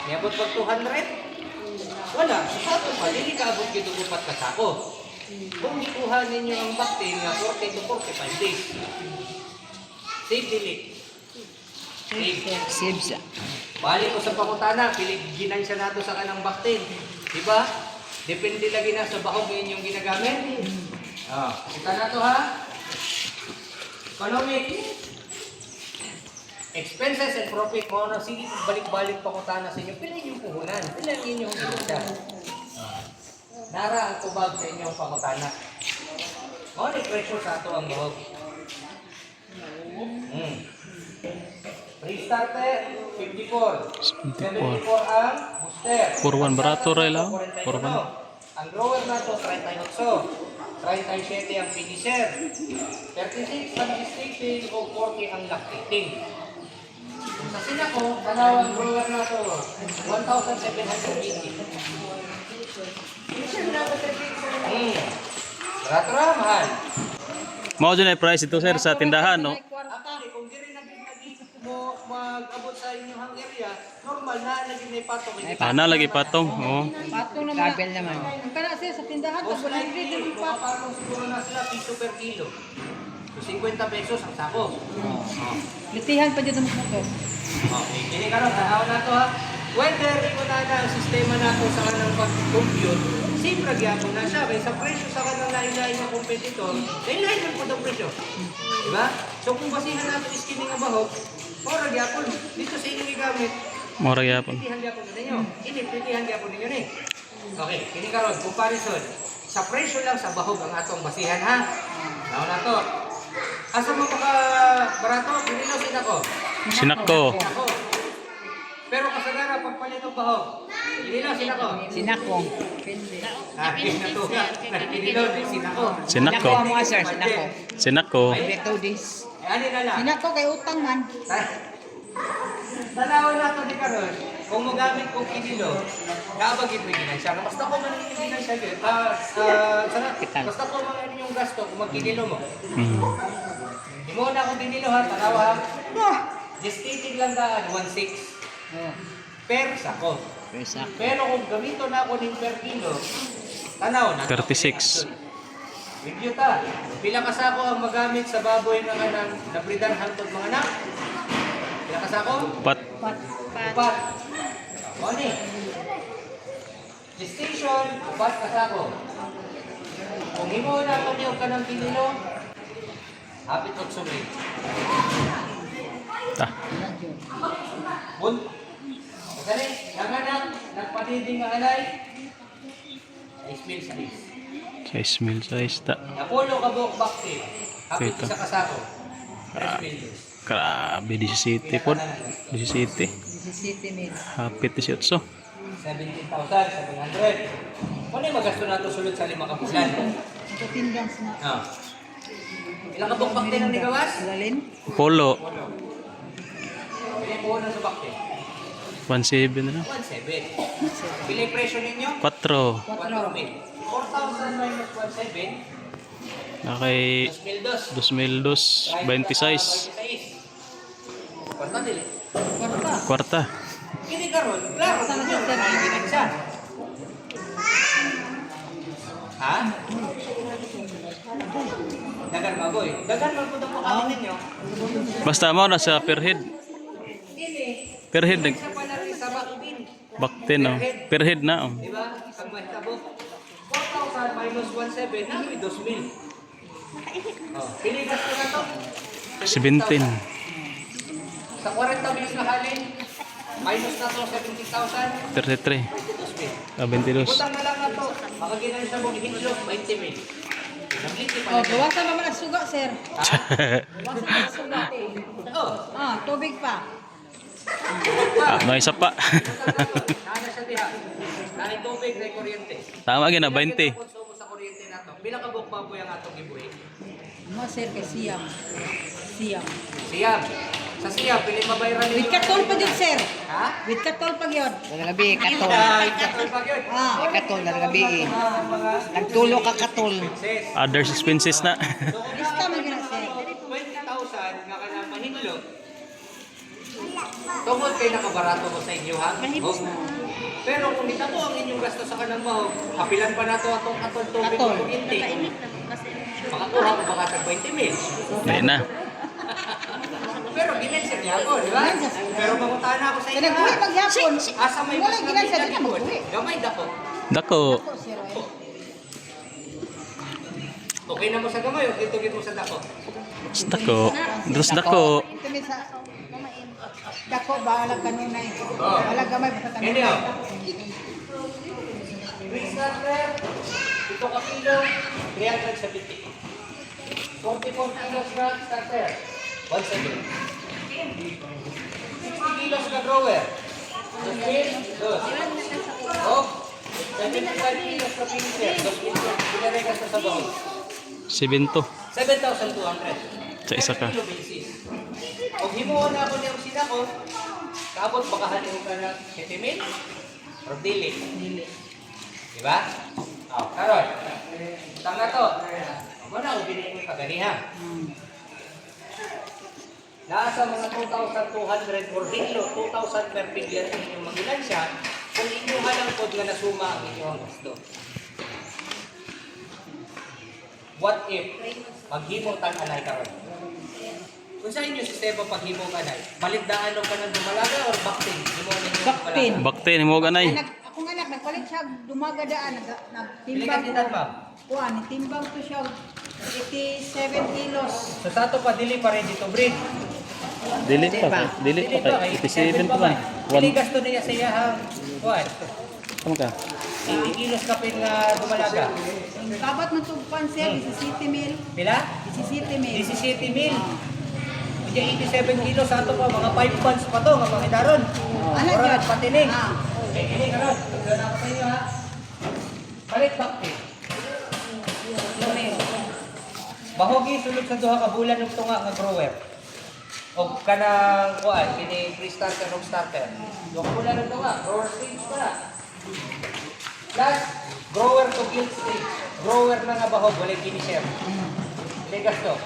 A: Niyabot pag 200? Wala. Sa sako pa, hindi ka abot yung upat ka sako. Kung ikuha ninyo ang bakti nga 40 to 45 days. Save delete. Save.
D: Save siya.
A: Balik ko sa pangutana, piliginan siya nato sa kanang baktin. Diba? Depende lagi na sa bahog yung ginagamit. Kita na to ha. Economic. Expenses and profit mo na sige balik-balik pangutana sa inyo. Pila yung puhunan. Pila yung inyong ilusa. Nara ang tubag sa inyong pangutana. O, ni pressure sa ato ang bahog. Restarter, 54. 74 ang booster.
C: 41 barato ray lang. 41.
A: Ang grower na to, 38. 37 ang finisher. 36 ang gestating o 40 ang lactating. Kung sa sinako, dalawang grower na to, 1,780. Finisher na ba barato ra, mahal.
C: Mao dyan ay price ito sir sa tindahan no.
A: Actually, kung di rin mo mag-abot sa inyong area, normal na lagi may patong.
C: Ana lagi patong. Oo.
B: Pato naman.
D: Label naman.
B: Ang kana siya sa tindahan,
A: Most
B: tapos
A: likely,
B: libre din pa.
A: makapatong siguro na sila piso per kilo. So, 50 pesos ang sako.
B: Litihan pa dito mo to.
A: Okay, kini karon tanaw na to ha. Whether imo na ang sistema nato sa kanang pag-compute, siyempre gyapon na siya. May sa presyo sa kanang lain-lain na kompetitor, lain-lain man po ang presyo. Diba? So kung basihan nato is kini nga bahog, ora gyapon dito sa inyong gigamit.
C: Mura gyapon.
A: Pilihan gyapon ninyo. Pilihan gyapon ninyo ni. Okay, kini karon comparison. Sa presyo lang sa bahog ang atong basihan ha. Now na to. Asa mo maka barato? Pinilo sin ako.
C: Sinako.
A: Ako. Pero kasagara pagpalit ng bahog. Pinilo sin ako.
D: Sinakong.
A: Natuga. Pinilo sin ako.
C: Sinako.
D: Sinako mga sir, sinako.
C: Sinako.
D: Beto this.
A: Ani na lang.
B: Sinako kay utang man.
A: Tanaw na to di karon. Kung magamit kong kinilo, nakabagit mo yung siya. Basta ko man yung siya yun. Basta ko man yung gasto kung magkinilo mo. Di mo na akong dinilo ha, tanaw ha. Gestating lang daan, 1.6. Per sako.
D: Persa.
A: Pero kung gamito na ako ng per kilo, tanaw na.
C: 36.
A: Review ta. Pila ka sako ang magamit sa baboy ng anang nabridan hangtod mga anak? Pila ka sako?
C: Pat.
A: Upat. Oni. Gestation, upat ka sako. Kung himo na ako niyo ka ng kinilo, hapit ko sumli.
C: Ta.
A: Bun. Kasi, naganak, nagpadiding nga alay, 6 mil size.
C: 6 mil size ta.
A: Napulo ka buok bakti, hapit
C: Ito.
A: isa ka sako. 3 mil.
C: Grabe 17 pod. 17.
B: 17 mil.
C: Hapit 18.
A: 17,700. Ano yung magasto nato sulod sa 5 kabulan?
B: Ito timbang na.
A: Ah. Ilang kabok bakte ng nigawas?
B: Lalin?
C: Polo.
A: Ilang buwan na sa bakte?
C: 1.7 na lang.
A: 1.7. Pila yung presyo ninyo?
C: 4.
A: 4,000. 4,000 minus 1.7.
C: Nakay
A: 2,000.
C: 2,226.
A: Kwarta dili.
B: Kwarta.
C: Kwarta.
A: Hindi karon, klaro
B: Sana
A: ninyo.
B: siya, sir.
A: Nakikinig siya. Ha? Dagan baboy. Dagan man po po kami ninyo.
C: Basta mo na sa per head. Per head nag
A: Isa pa na rin sa bakbin.
C: bakte no. Per head na. Oh.
A: Di ba? Pag may tabok. 4,000 minus 1.7 na may 2,000. Oh, piligas ko na to.
C: 17.
A: Sa 40 mils na halin, minus na to 70,000.
C: 33.
A: 22,000.
C: 22.
A: Butang na lang na to. Makaginan siya mong hitlog, 20 mil. Nagliti pa
B: Oh,
A: lang.
B: gawasan naman ang suga, sir. Gawasan naman ang suga.
A: Oh,
B: Ah, tubig pa.
C: May isa pa.
A: nana siya diha. Nanay tubig, nanay kuryente.
C: Tama gina
A: Pila
C: 20.
A: konsumo sa kuryente nato. Pila ka buok baboy ang atong gibuhi?
B: Mo, sir, kay siyam. Siyam.
A: Siyam. Sa siyam, pili mabayaran ninyo.
B: With katol pa yun, sir.
A: Ha?
B: With katol pa yun.
D: Nagabi, katol.
A: Ay, katol pa yun.
B: Ah.
D: Katol, nagabi.
A: Mga
D: Nagtulo ka katol.
A: expenses.
C: Others expenses na.
A: So, kung
B: Lista man gina, sir.
A: 20,000 nga ka na mahitlog. Tungkol kayo nakabarato mo sa inyo, ha? Oh. Pero kung kita mo ang inyong gasto sa kanang mahog, kapilan pa na to atong atong tubig
B: Katol.
A: o kuryente. Makakuha ko baka tag 20 mil.
C: Hindi na.
A: Pero ginensin niya ako, di ba? Pero mangutahan ako sa inyo,
B: Kaya nagbuhi
A: ha?
B: paghapon.
A: Asa may
B: Wala
A: mas
B: ginasa
A: nabili
B: din ang
A: likod.
B: magbuhi.
A: Gamay dako.
C: Dako.
B: Ako, sir.
A: Okay na mo sa gamay, o gitugit mo sa dako.
C: Dako. Dos dako.
B: Kami sa dako, bahala kanunay.
A: Oh.
B: Bahala gamay, basta
A: Kaya
B: kanunay.
A: Green starter, 7 ka kilo, 370. 44 kilos na starter, 170. 60 kilos na grower, 2,000, 2. Oh, 75 kilos na finisher, 2,000. Pinaregas na sa baon.
C: 7
A: 7,200.
C: Sa isa ka.
A: Kilo basis. Kung himuha na ako niyang sila ko, kapot baka halin ka na 7 mil, or dili. Diba? Oh, karon. Tanga to. Ako na, ubinin ko yung kaganiha. Nasa mga 2,200 or dilo, 2,000 per billion ang inyong magilansya kung inyong halangkod nga nasuma ang inyong gusto. What if maghimong tananay karon? Kung sa inyo sistema paghimong kanay, balindaan ka ng dumalaga or baktin? Himong ninyo
B: Baktin.
C: Bakte ni mo ganay.
B: Akong anak, nagpalit siya, dumagadaan,
A: Pili
B: nagtimbang
A: ka dinan, ma'am.
B: Kuha, nitimbang ko siya, 87 kilos.
A: So sa ato pa, dili pa rin dito, breed.
C: Dili pa. Dili pa kay 87 pa man.
A: Dili gasto niya sa iya hang, kuhan.
C: Ano ka?
A: 80 kilos kapin nga dumalaga.
B: Kabat mo itong panser, 17 mil.
A: Pila?
B: 17 mil.
A: 17 mil. Kaya 87 kilos sa ato pa, mga 5 months pa to, nga mga daron.
B: Ano
A: Oras
B: dyan?
A: patining.
B: Ah.
A: Eh, ini karon. Doon ako sa inyo, ha? Palit bakti. Bahogi sulod sa duha ka bulan ng tunga nga grower. O kanang kuan, kini pre-starter o starter. Duha ka bulan ng tunga, grower stage pa na. Plus, grower to guild stage. Grower na nga bahog, walay finisher. Hindi gasto.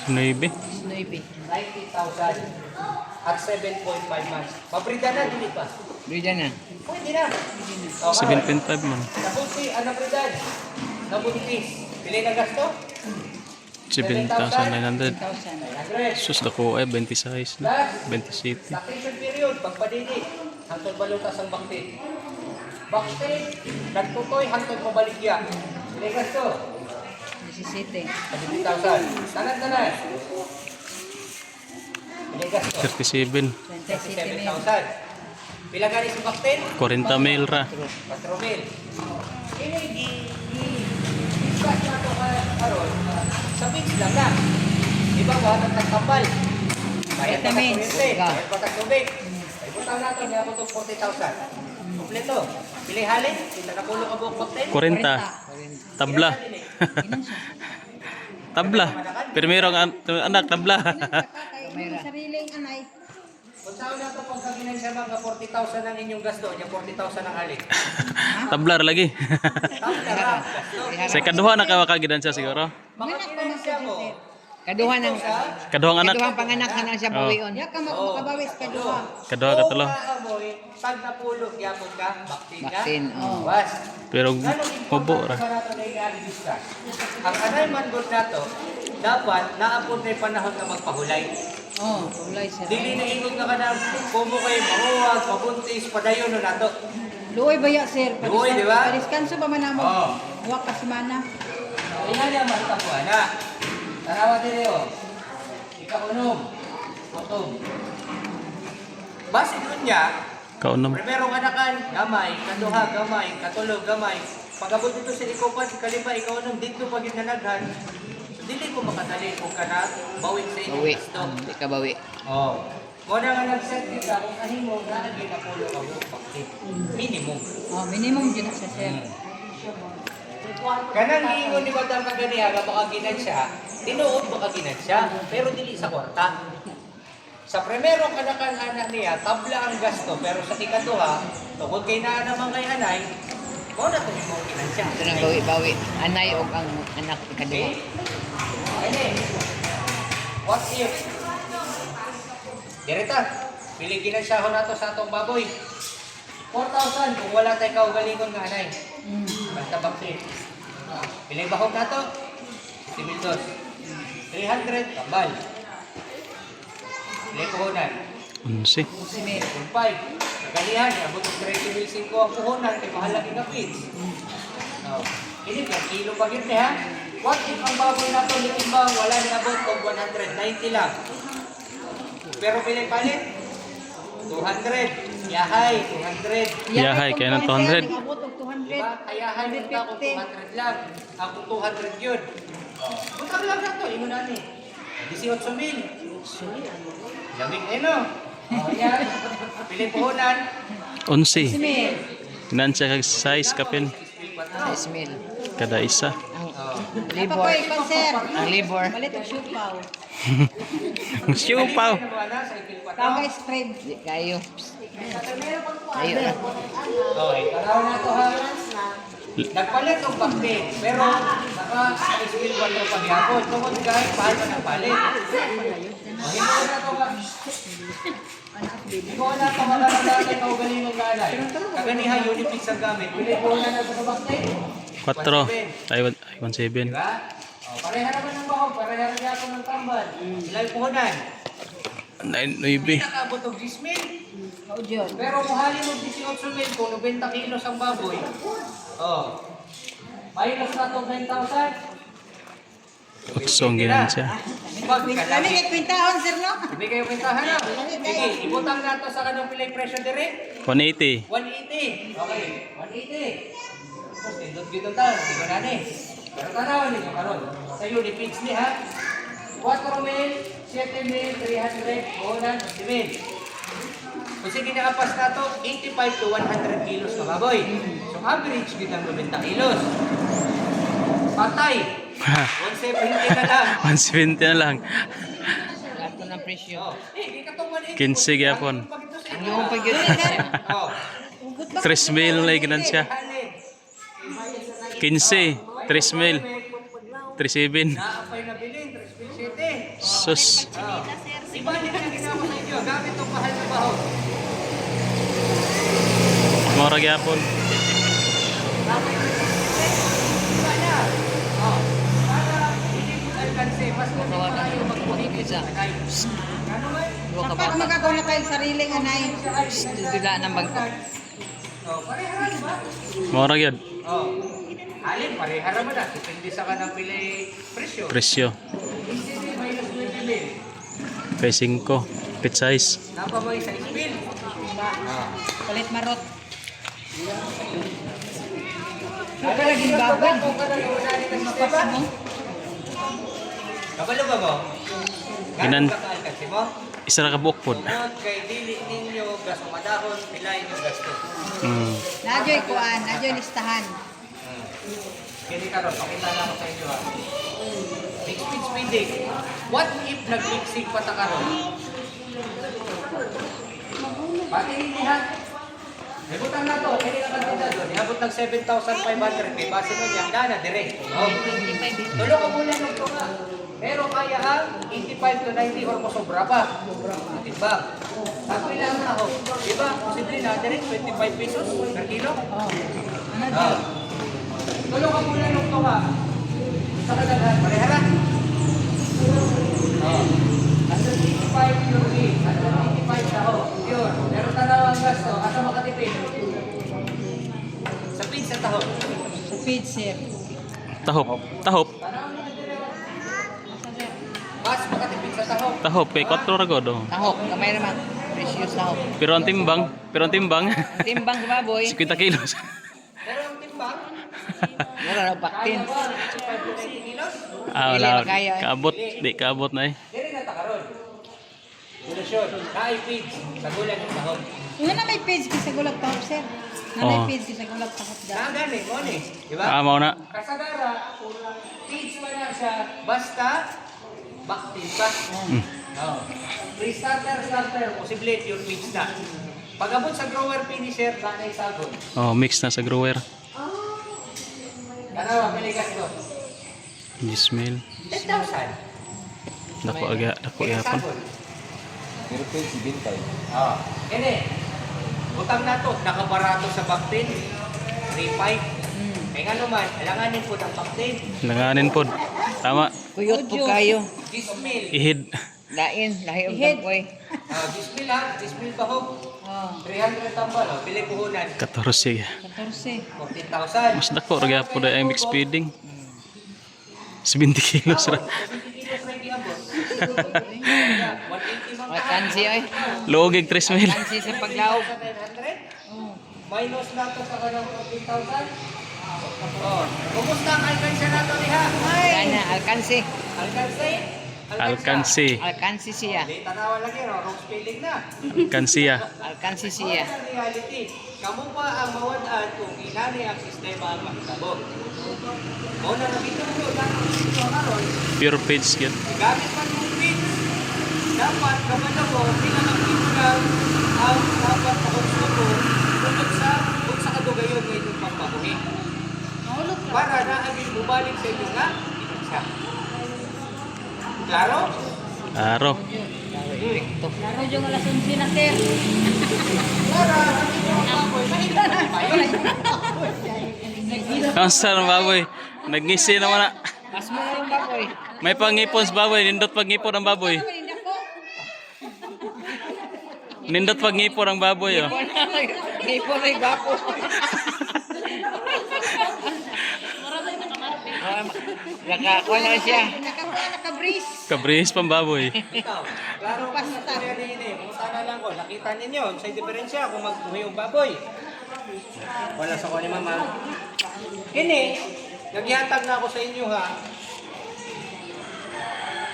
C: 9.
A: 90,000 at 7.5 months. Pabrida na, dili pa.
D: Bida na.
A: Pwede na. O,
C: 7.5 man.
A: Nabunti, anabridan. Nabuntis. Pili na gasto?
C: 7,900.
A: 100.
C: Sus dako ay 26 na. 27.
A: Lactation period, pagpadidi. Hantod balutas ang bakti. Bakti, nagtutoy, hantod mabaligya. Pili gasto?
B: 17.
A: 70,000. Tanan-tanan. Pili gasto?
C: 37.
B: 27 mil.
A: 37,000. Pila gani si bakti?
C: 40 mil ra.
A: 4 mil. Discuss na ito karon sa bits lang na. Di ba ba nagtagkambal? Bayad pa
B: Vitamins.
A: kuryente, bayad pa tubig. Ay butang nato niya po itong 40,000. Kompleto. Pilay halin, kita na pulo ka buok bakten.
C: 40. Tabla. Tabla. Primero ang anak tabla.
B: Kay imong sariling anay.
A: Kung saan na ito pagka ginansya mga 40,000 ang inyong gasto, niya 40,000 ang halin.
C: Tablar lagi.
A: Tapos na gasto.
C: Sa kaduha na kawakagidan siya siguro.
A: Mga ginansya mo,
D: Kaduhan ng
C: Kaduhang anak.
D: kaduhang panganak na lang siya bawion.
B: Ya ka makabawis ka duha.
C: Kaduha katulo.
A: amoy, pag napulog, yapon ka, baktin ka.
D: Baktin. Oh.
A: Was.
C: Pero
A: Ganong
C: mubo
A: importante
C: ra.
A: ba nato na i-aligis ka? Ang anay manggod nato, dapat naapod na yung panahon na magpahulay.
B: Oh, ulay sir.
A: Dili na ingod na ka na, kumo kayo mahuwag, mabuntis, padayon na nato.
B: Luoy baya sir.
A: Luoy, di ba?
B: Pariskanso ba man namo?
A: Oo.
B: Wa ka semana.
A: Kaya niya matapuan na. Tarawa din yun. Ikakunom. Kutom. Base doon niya,
C: Kaunom.
A: primerong anakan, gamay, kaduha, gamay, katulog, gamay. Pag-abot dito sa ikopan, kalima, ikakunom, dito pag inanaghan. So, dili ko makadali kung kana, bawin sa inyong
D: Bawi.
A: gusto.
D: Hindi ka bawi.
A: Oh. Muna nga nag-set kita, kung ahimo, naagin na pulo ka bupak. Minimum.
B: Oh, minimum din sa sir.
A: Kanang giingon ni Madam Kaganiha nga baka ginansya, tinuod baka ginansya, pero dili sa kwarta. Sa primero kanakan anak niya, tabla ang gasto, pero sa ikaduha, tungkol kay naa naman kay anay, mo na ito mo ginansya.
D: Ito nang bawi-bawi. Anay o ang anak ikaduha.
A: Ano what if? Direta, pili ginansyaho na to sa atong baboy. 4,000 kung wala tayo kaugalingon nga anay. Basta baksin. Pilay bahog na to. 7,200. 300, tambal. Pilay puhunan.
C: 11.
A: 5. Nagalihan, abot ng 30,500 ang puhunan. Kaya mahalaking na feeds. Ini per kilo pa yun ha. What if ang baboy na to litimbang wala ni abot kung 190 lang. Pero pilay palit? 200. Yahay, 200.
C: Yahay, kaya ng 200.
B: Abot og 200.
A: Diba? Kaya hanin ka kung 200 lang. Ako 200 yun. Butang lang na to, ingon na ni. 18,000. Lamig eh no? O yan. Pilipunan.
C: 11. Ginansya kag size kapin
D: 6,000.
C: kada isa.
D: Ang
B: Apa
D: libor.
B: ko ikon sir?
D: Ang libor.
B: Balit og siupaw.
C: Siupaw.
B: Tagay spread.
D: Di kayo. Ayo na.
A: Okay, taraw na to ha. Nagpalit ang bakte, pero naka-skill 4 paghihapon. Tungkol kahit pahal pa ng palit. Hindi ko na to ba? Hindi ko na to magkakasali ka ugaling ng galay. Kaganiha, unipix ang gamit. Pili ko na sa bakte.
C: 4. Ay 17.
A: Diba? O, pareha naman ng bahog, pareha rin ako ng tambal. Ilay puhunan.
C: 9.
A: Hindi nakaabot og 10,000.
B: Oh, Diyon.
A: Pero muhali mo 18,000 kung 90 kilos ang baboy. Oh. Minus na to 9,000.
C: 8 ang ginansya.
B: Lami kay kwintahon sir no?
A: Hindi kayo pintahan na. Sige, ibutang na to sa kanong pilay presyo dire.
C: 180.
A: 180. Okay, 180. Tapos nindot gito ta, hindi ko na ni. Pero tanawan ninyo karon. Sa unipix ni ha. 4,000, 7,300, buonan, 10,000. Kung sige nakapas na to, 85 to 100 kilos na baboy. So average gito ang 90 kilos. Patay. 170 na lang.
C: 170 na lang.
D: Lahat ko ng presyo.
A: Oh, di ka tong 180.
C: 15 gyapon.
D: Ang yung pag-yun.
A: Oh.
C: 3,000 na ginansya. 15. 3,000. 3,700.
A: Naapay na bilin, 3,700.
C: Sus.
A: Oh. Ibalik na ginawa sa inyo, gamit itong mahal na bahog.
C: Mora gyapon.
A: Iba na. Oh. Para hindi mo alkanse, mas
D: Kawa na yung magpapakit sa.
A: Ano ba?
D: Dua ka
B: Kapag
D: bata.
B: magagawa na kayo sariling anay.
D: Dila ng bangko.
A: Oh, pareha di ba?
C: Mora gyud.
A: Oh. Alin, pareha naman na. Depende sa kanang pilay presyo.
C: Presyo.
A: 15 minus 20,000.
C: Kay 5. Pit size.
A: Napa mo isa ispil.
B: Palit marot. Huwag ka laging babad. Papas mo.
A: Kabalo ba mo?
C: Ginan.
A: Gano'n ka kaalkansi mo?
C: isa ra ka buok pod.
A: Tungod kay dili ninyo gasto madahon, pilay ninyo gasto.
B: Nadyo'y kuan, nadyo'y listahan.
A: Kini karon pakita na ko sa inyo ha. Mix speeding. What if nag-mixing pa ta karon? Pati hindi ha. Ibutang na to, kini na kantidad doon. Iabot ng 7,500 may base nun yan. Dana, dire. Tulo ka muna ng tunga. Pero kaya ang 85 to 90 or masobra pa. Diba? Ako ilang na ako. Diba? Posible na, dire 25 pesos per kilo. Tulo ka muna ng tunga. Sa kadaghan, parehara. 185 pure meat, 185 taho, pure. Pero tanaw ang gasto, asa makatipid? Sa pizza taho.
B: Sa feed, sir.
C: Tahop. Tahop.
A: Mas makatipid sa taho.
C: Tahop kay 4 ra god. Oh.
D: Tahok, kamay naman. Precious tahok.
C: Pero ang timbang,
D: Timbang sa baboy.
C: 50 kilos.
A: Pero ang timbang,
D: Mura na baktin.
A: 5 kilos.
C: Wala.
D: Dili kaya.
C: Kaabot, di kaabot na eh.
A: Dili na takaron. Solusyon, kai-feeds sa gulang ng tahon.
B: Yung na may page sa gulag tahop, sir. Na may
C: Oo.
B: page sa gulag tahop dyan.
A: Nagani, mo ni, di ba?
C: Mao na.
A: Kasagara, feeds pa na siya, basta baktin pa. Oh. Pre-starter, posible pure feeds na. Pag-abot sa grower finisher, kanay sagot.
C: Oh, mix na sa grower.
A: Kanawa, piligas to.
C: Gismail.
A: 10,000.
C: Dako aga, dako yapon.
A: Pero pwede si Bintay. Oo. Kini, utang na to, nakabarato sa baktin. 3.5. Kaya nga naman, alanganin po ng baktin.
C: Langanin pod. Tama.
D: Kuyot po kayo.
A: 10,000.
C: Ihid.
D: Lain, lahi ang
B: Ihid.
D: tagpoy.
A: 10,000 ha, 10,000 bahog.
B: Oh,
A: 300 tambal, oh. Pili puhunan.
C: 14.
B: 14.
C: eh.
A: 14,000.
C: Mas dako ra gyapon ay mix feeding. 70 kilos ra.
A: 70 kilos na ikiabot. 180 man.
D: Matansi ay.
C: Logig 3 mil.
D: Matansi sa paglaog.
A: 900. Minus na to sa kanang 14,000. Oh, kumusta ang alkansya na to diha?
D: Gana, alkansi.
A: Alkansya?
C: Alkansi.
D: Alkansi siya.
A: Di tanawa lagi, no? Wrong spelling na.
C: Alkansiya.
D: Alkansi siya.
A: Sa reality, kamu pa ang mawadaan kung inani ang sistema ang makitabo. O na nabitulog lang ang dito karon,
C: Pure feeds yun.
A: gamit man yung feeds, dapat kamalaw hindi na makita lang ang dapat pakonsumo tungkol sa kung sa kadugayon ng inyong pagpabuhi. Para na aging bumalik sa inyo nga, isa. Klaro?
C: Aro.
B: Laro yung alas 11 na, sir.
C: Kamusta ng baboy? Nagngisi naman na.
D: Mas mo na yung baboy.
C: May pangipon sa baboy. Nindot pagngipon ang baboy. Nindot pagngipon ang baboy. Oh.
D: Ipo na yung gapo. Nakakuha na siya.
B: Naka-breeze.
C: Kabris pang baboy.
A: Ikaw, klaro ko sa kanya rin eh. Kung sana lang ko, nakita ninyo, sa diferensya kung magbuhay yung baboy. Wala sa ko ni mama. Kini, nagyatag na ako sa inyo ha.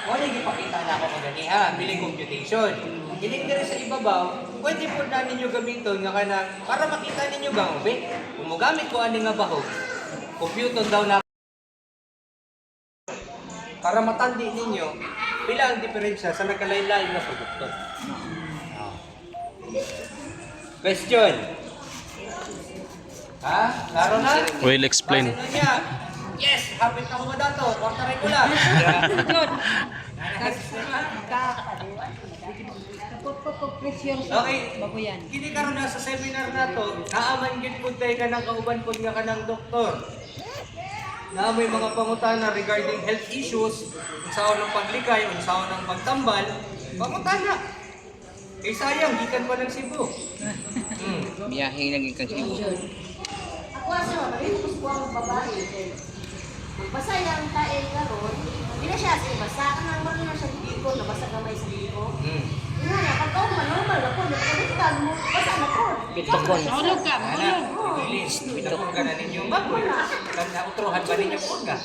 A: Wala ipakita na ako kung gani ha, biling computation. Hiling din sa ibabaw, pwede po na ninyo gamiton nga kanang para makita ninyo ba ube? Kung mo gamit ko ani nga bahog, computer daw na para matandi ninyo pila ang diferensya sa nagkalain-lain na produkto. Question. Ha? Klaro na?
C: Will explain.
A: Base nun niya. Yes! Hapit na ko ba dato? Kortaray ko lang.
B: Good.
A: Okay.
B: Bago yan.
A: Kini karon na sa seminar na to, naaman gid pud tay ka ng kauban pud nga kanang doktor. Na may mga pangutana regarding health issues, unsaon ng paglikay, unsaon ng pagtambal, pangutana. Eh sayang, gikan pa ng Cebu.
D: Biyahe naging kasibo.
F: Ako asa, narinig ko ang babae. Magbasa yung tae karon, hindi na siya sa basa. Ang wala na siya dito, nabasa kamay sa dito. Nga na, pag ako normal ako, napagalitan mo, basa na ko.
D: Bitokon.
B: Mahulog ka, mahulog.
A: Bilis, pinapon ka na ninyo baboy. Nautrohan ba ninyo purga?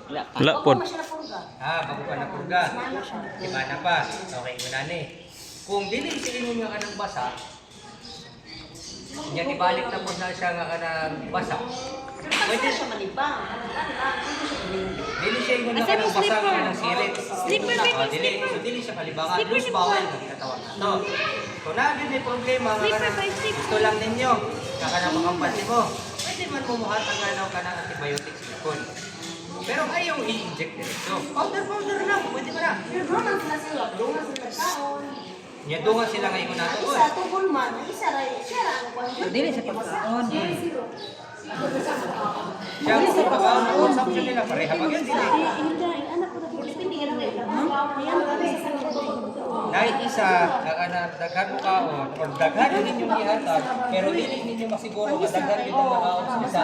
D: Wala pa.
C: Wala pod.
F: Masya na purga.
A: Bago pa na purga. Iba na pa. Okay, muna ni. Kung dili sige nga kanang basa, nya ibalik na po na siya nga kanang basa.
F: Pwede siya malibang.
A: Dili siya yung nga kanang basa nga kanang sirit. Dili siya kalibangan. Loose bowel nga ginatawag nato. Kung na may problema nga kanang gusto lang ninyo nga kanang makampati mo, pwede man mumuhat ang kanang antibiotics likod. Pero ayaw i-inject diretso. Powder lang, pwede ba na?
F: Pero doon sila sila. Doon sila taon.
A: Nya dungan sila ngayon nato.
F: Isa, tubol man. Isa rin. Siya lang ang kwan.
B: Dili sa pagkaon.
A: Siya ang consumption nila pareha pa yun.
F: Anak ko na po. Depende ka lang.
A: Dahil isa, daghan mo kaon, or daghan din ninyong ihatag, pero dili ninyo masiguro nga daghan din ang nakaon sa isa.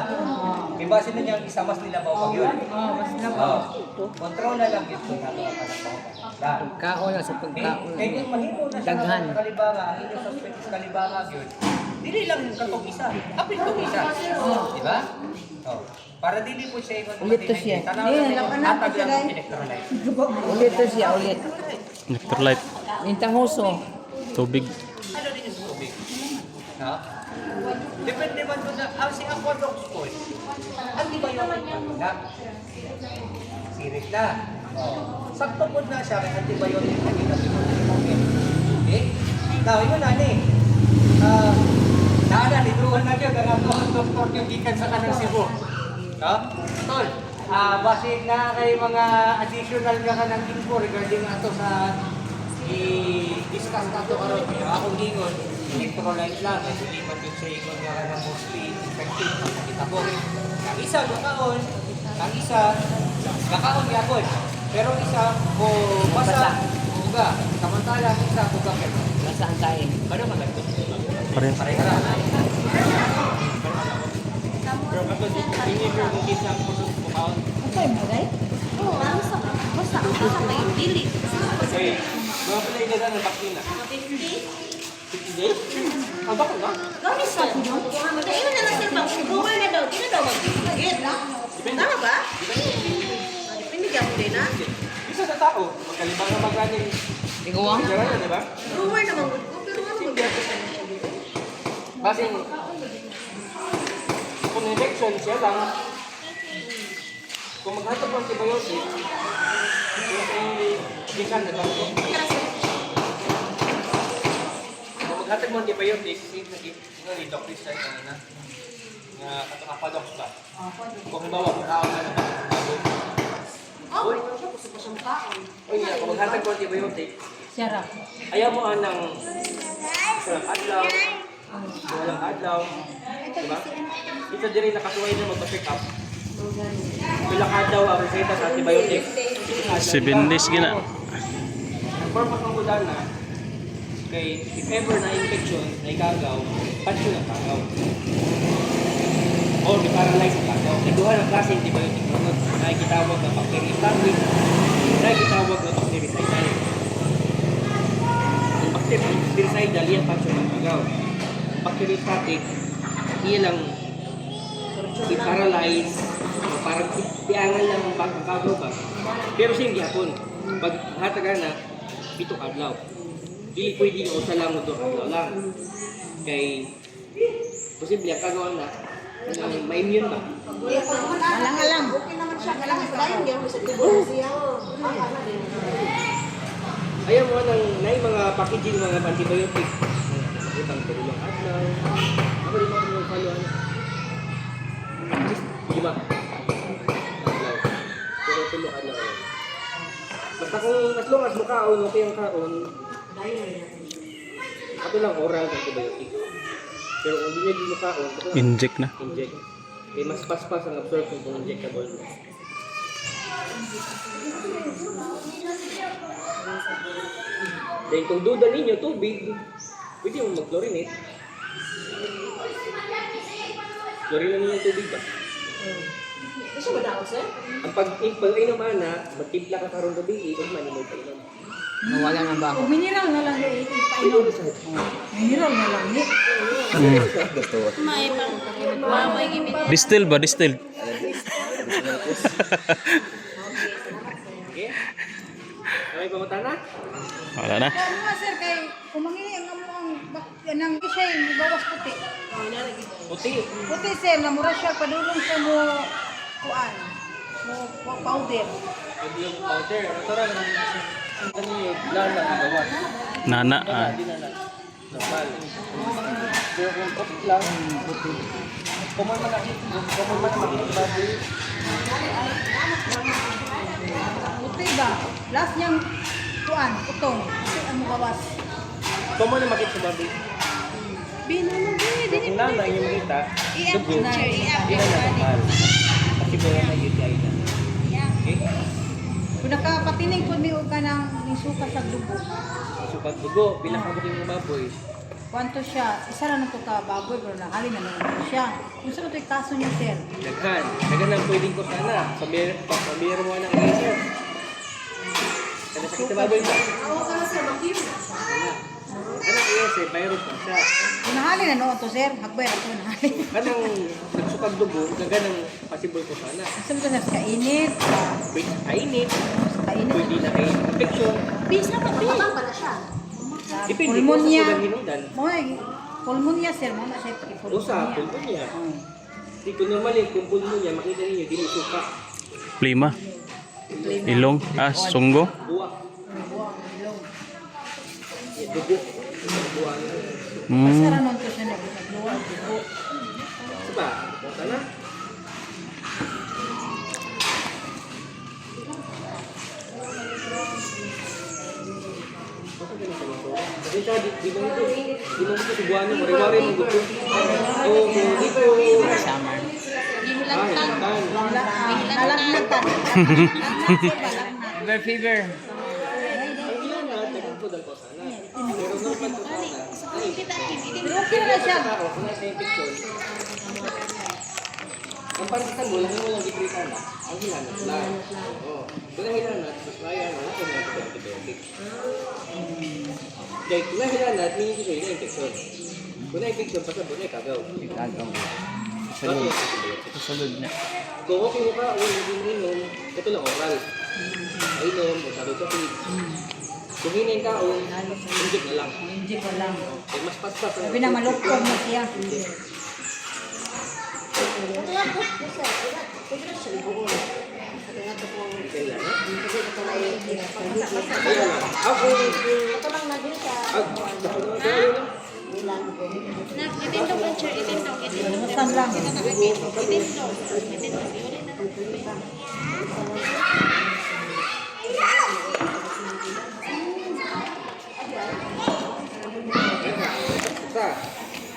A: Bibase na niya ang isa, mas nila pag yun.
B: Mas labaw.
A: Kontrol na lang yun kung ano ang pagkaon.
D: Pagkaon lang sa pagkaon.
A: Kaya kung mahimo na siya
D: Daghan.
A: ng kalibanga, ang inyong suspect is kalibanga yun, dili lang katong isa, apil tong isa. Di ba? Oh. Para dili po siya yung
D: Ulit to siya.
A: Tanaw
B: Yan,
A: sa
B: anak
A: hatag
B: ko
A: lang
B: sila.
A: electrolyte.
D: Ulit to siya, ulit.
C: Electrolyte.
D: Mintang huso.
C: Tubig.
A: Ano din yung tubig? Ha? Depende man doon na, si Aquadox po eh. Ang di ba yung na? Sirit na. Oh. Sakto po na siya kay antibiotic na ginagawa. Okay? Now, yun na ni. Naana, lidruhan na niya, ganato ang doktor yung gikan sa kanang Cebu. Ha? Tol, base na kay mga additional ka kanang info regarding ato sa i-discuss nato karon yung akong gingon, electrolyte lang, kasi hindi man yun sa ingon nga kanang mostly effective ang nakita ko. Ang isa, gakaon. Ang isa, gakaon yapon. Pero ang isa, o basa, uga. Samantala, ang isa, uga kayo.
D: Nasaan tayo?
A: Ano ka nagto?
C: Pareho.
A: Pareha na.
B: Okay, magay.
F: Oo, basta. Basta. Basta may dili.
A: Okay. Mga pala yung ganda ng bakuna.
F: 50.
A: 50 days? Ang bako na?
F: Gamis ka. Kaya yun na lang din bang subukan na daw. Di na daw mag-gigit. Tama ba? Depende ka mo din ha.
A: Isa sa tao, magkalibang na magaling.
D: Iguang?
A: Gano'n, di ba?
F: Brewer naman good ko. Pero ano mag-gigit?
A: Basing, kung injection siya lang, kung maghatag ng antibiotic, gikan na lang ito. Kung maghatag ng antibiotic, nag-i-doc this time kanina, nga katakapadox ba? Kung halimbawa, kakaon na naman,
F: Oh, siya gusto pa siyang kaon.
A: Uy, kung maghatag ng antibiotic,
B: Sarap.
A: ayaw mo anang walang adlaw, walang adlaw, diba? Ito din rin nakasuway na magpa-check up. Ilang adlaw ang reseta sa antibiotic.
C: 7 days gina.
A: Ang purpose ng budan na, kay if ever na infection, na ikagaw, patyo ng kagaw. Or di-paralyze ang kagaw. Naduha ng klase antibiotic runod. Nakikitawag na bacteriostatic, nakikitawag na bactericidal. Ang bactericidal, yan patyo ng kagaw. Ang bacteriostatic, iya lang i-paralyze, parang iangan lang ang pagkakagaw ba. Pero siyang gihapon, pag hatagan na, 7 adlaw. Dili pwede yung usa lang o 2 adlaw lang. Kay, posible ang kagawa na, ma-immune ba?
B: Alang-alang.
F: Okay naman siya. Kailangan dayon din mo sa tubo siya.
A: Ayaw mo nang may mga packaging mga antibiotic. Itang tulong adlaw. Ako rin mga follow ano. Lima. Adlaw. Pero tulong adlaw. Basta kung as long as makaon, okay ang kaon. Ato lang oral antibiotic. Pero kung hindi niya makaon, ato lang
C: Inject na.
A: inject. Kaya mas paspas ang absorption kung injectable. Then kung duda ninyo, tubig, pwede mo mag-chlorinate. Chlorinate ninyo yung tubig ba?
F: Gusto ba daw, sir?
A: Ang pag-inom na, magtimpla ka karong gabi, ikot man yung mag-inom.
D: Nawala na ba ako?
B: O mineral na lang eh. Painom. Mineral na lang eh.
E: May pang may gimit.
C: Distill ba? Distill.
A: Okay? Okay, pamunta na?
C: Wala na.
B: Kaya mga sir, kay kumangi ang nang isay, bawas puti.
A: Puti.
B: Puti sir, namura siya, padulong siya mo, kuan, mo powder.
A: Yung powder. Ito rin ang lana na gawas.
C: Nana.
A: Hindi na na. Normal. Pero kung puti lang, puti. Common man makikita baboy.
B: Puti ba? Last niyang kuan, utong. Puti ang mo bawas.
A: Common na makikita baboy. Kung lang yung makita, dugo, hindi na normal. Kasi kaya na UTI na. Okay?
B: Kung nakapatining po mi ka ng suka sa dugo.
A: So pag dugo, bilang kabuk yung baboy,
B: Kwanto siya, isa na nito ka baboy, pero nakali na naman siya. Kung saan ito yung kaso niya, sir?
A: daghan. Daghan ang pwedeng ko sana. Pabiyero mo na ang sir. Kada sakit sa baboy ba? Ano iya sir, virus na siya.
B: Kung nahali na noon to, sir, hagbay na ito nahali.
A: Kanang nagsukag dugo, daghan ang possible ko sana.
B: Saan ito, sir? Kainit.
A: Pwede kainit,
B: Kainit.
A: pwede na kay infection.
F: Bisa pa, matang pala siya.
A: Depende ko sa
B: Pulmonya.
A: sulang hinungdan.
B: Pulmonya, sir. Muna siya.
A: Usa, pulmonya. Di ko normal yung kung pulmonya, makita ninyo, di suka.
C: Plima. Ilong. Sunggo.
A: Buwak. Dugo. Buwak.
B: Masara
C: Hmm.
B: noon to siya nagluwa.
A: Diba? Punta na. Kasi siya, di mo ito subuhan mo, wari-wari mo gusto. Oo, dito.
D: Summer.
A: Ah, hinatan.
B: Nalagnatan.
D: Fever, fever.
A: Ayun na, tagang po dal ko sana. Pero normal ko sana.
B: Pero okay na siya.
A: Ako, kung nasa infection, ang pansitan mo, lang mo lang ikrita na, ang hilanat lang. Oo. Kung hilanat, mas kaya mo, kung mga antibiotic. Kaya kung hilanat, hindi ko yung infection. Kung na-infection, pasabot na ikagaw.
D: Ikagaw.
A: Bakit?
D: Susunod na.
A: Kung okay mo ka, hindi mo inom, ito lang oral. Inom, o sabi ko, kung hinayin ka, inject na lang.
B: Hindi ko lang.
A: Eh, mas paspas.
B: Sabi na malukog na siya.
A: Kailangan. Kaya lang. Ako,
F: Ito lang na din siya.
E: Nak, itindog ang chair, itindog.
B: Buksan lang.
A: Basta,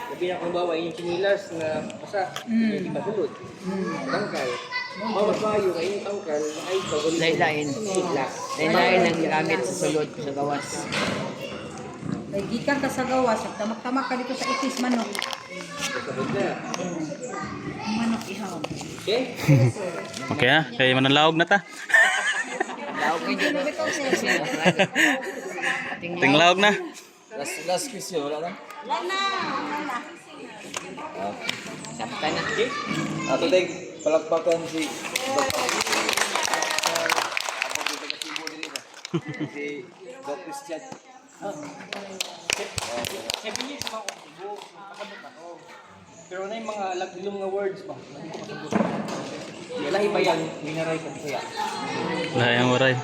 A: sabi niya kung bawa yung chinilas na basa, hindi masulod. Tangkal. Mas mayo kayo yung tangkal, ay pagulit.
D: Lain-lain.
A: Sitlas.
D: Lain-lain ang gamit sa sulod sa gawas.
B: Kay gikan ka sa gawas, tamak-tamak ka dito sa itis manok.
A: Kasabot na.
B: Manok ihaw.
A: Okay?
C: Okay na. Kaya mananlaog na ta.
D: Laog ko dyan.
C: Tinglaog na.
G: Last question, wala lang.
D: Sakta na.
A: Okay?
G: Ato din, palakpakan si si Doc Christian.
A: 7 years pa ako subo. Kasabot ako. Pero na yung mga lagilong nga words ba? Hindi ko kasabot. Lahi ba yan? Minaray ko kaya.
C: Wala yung waray.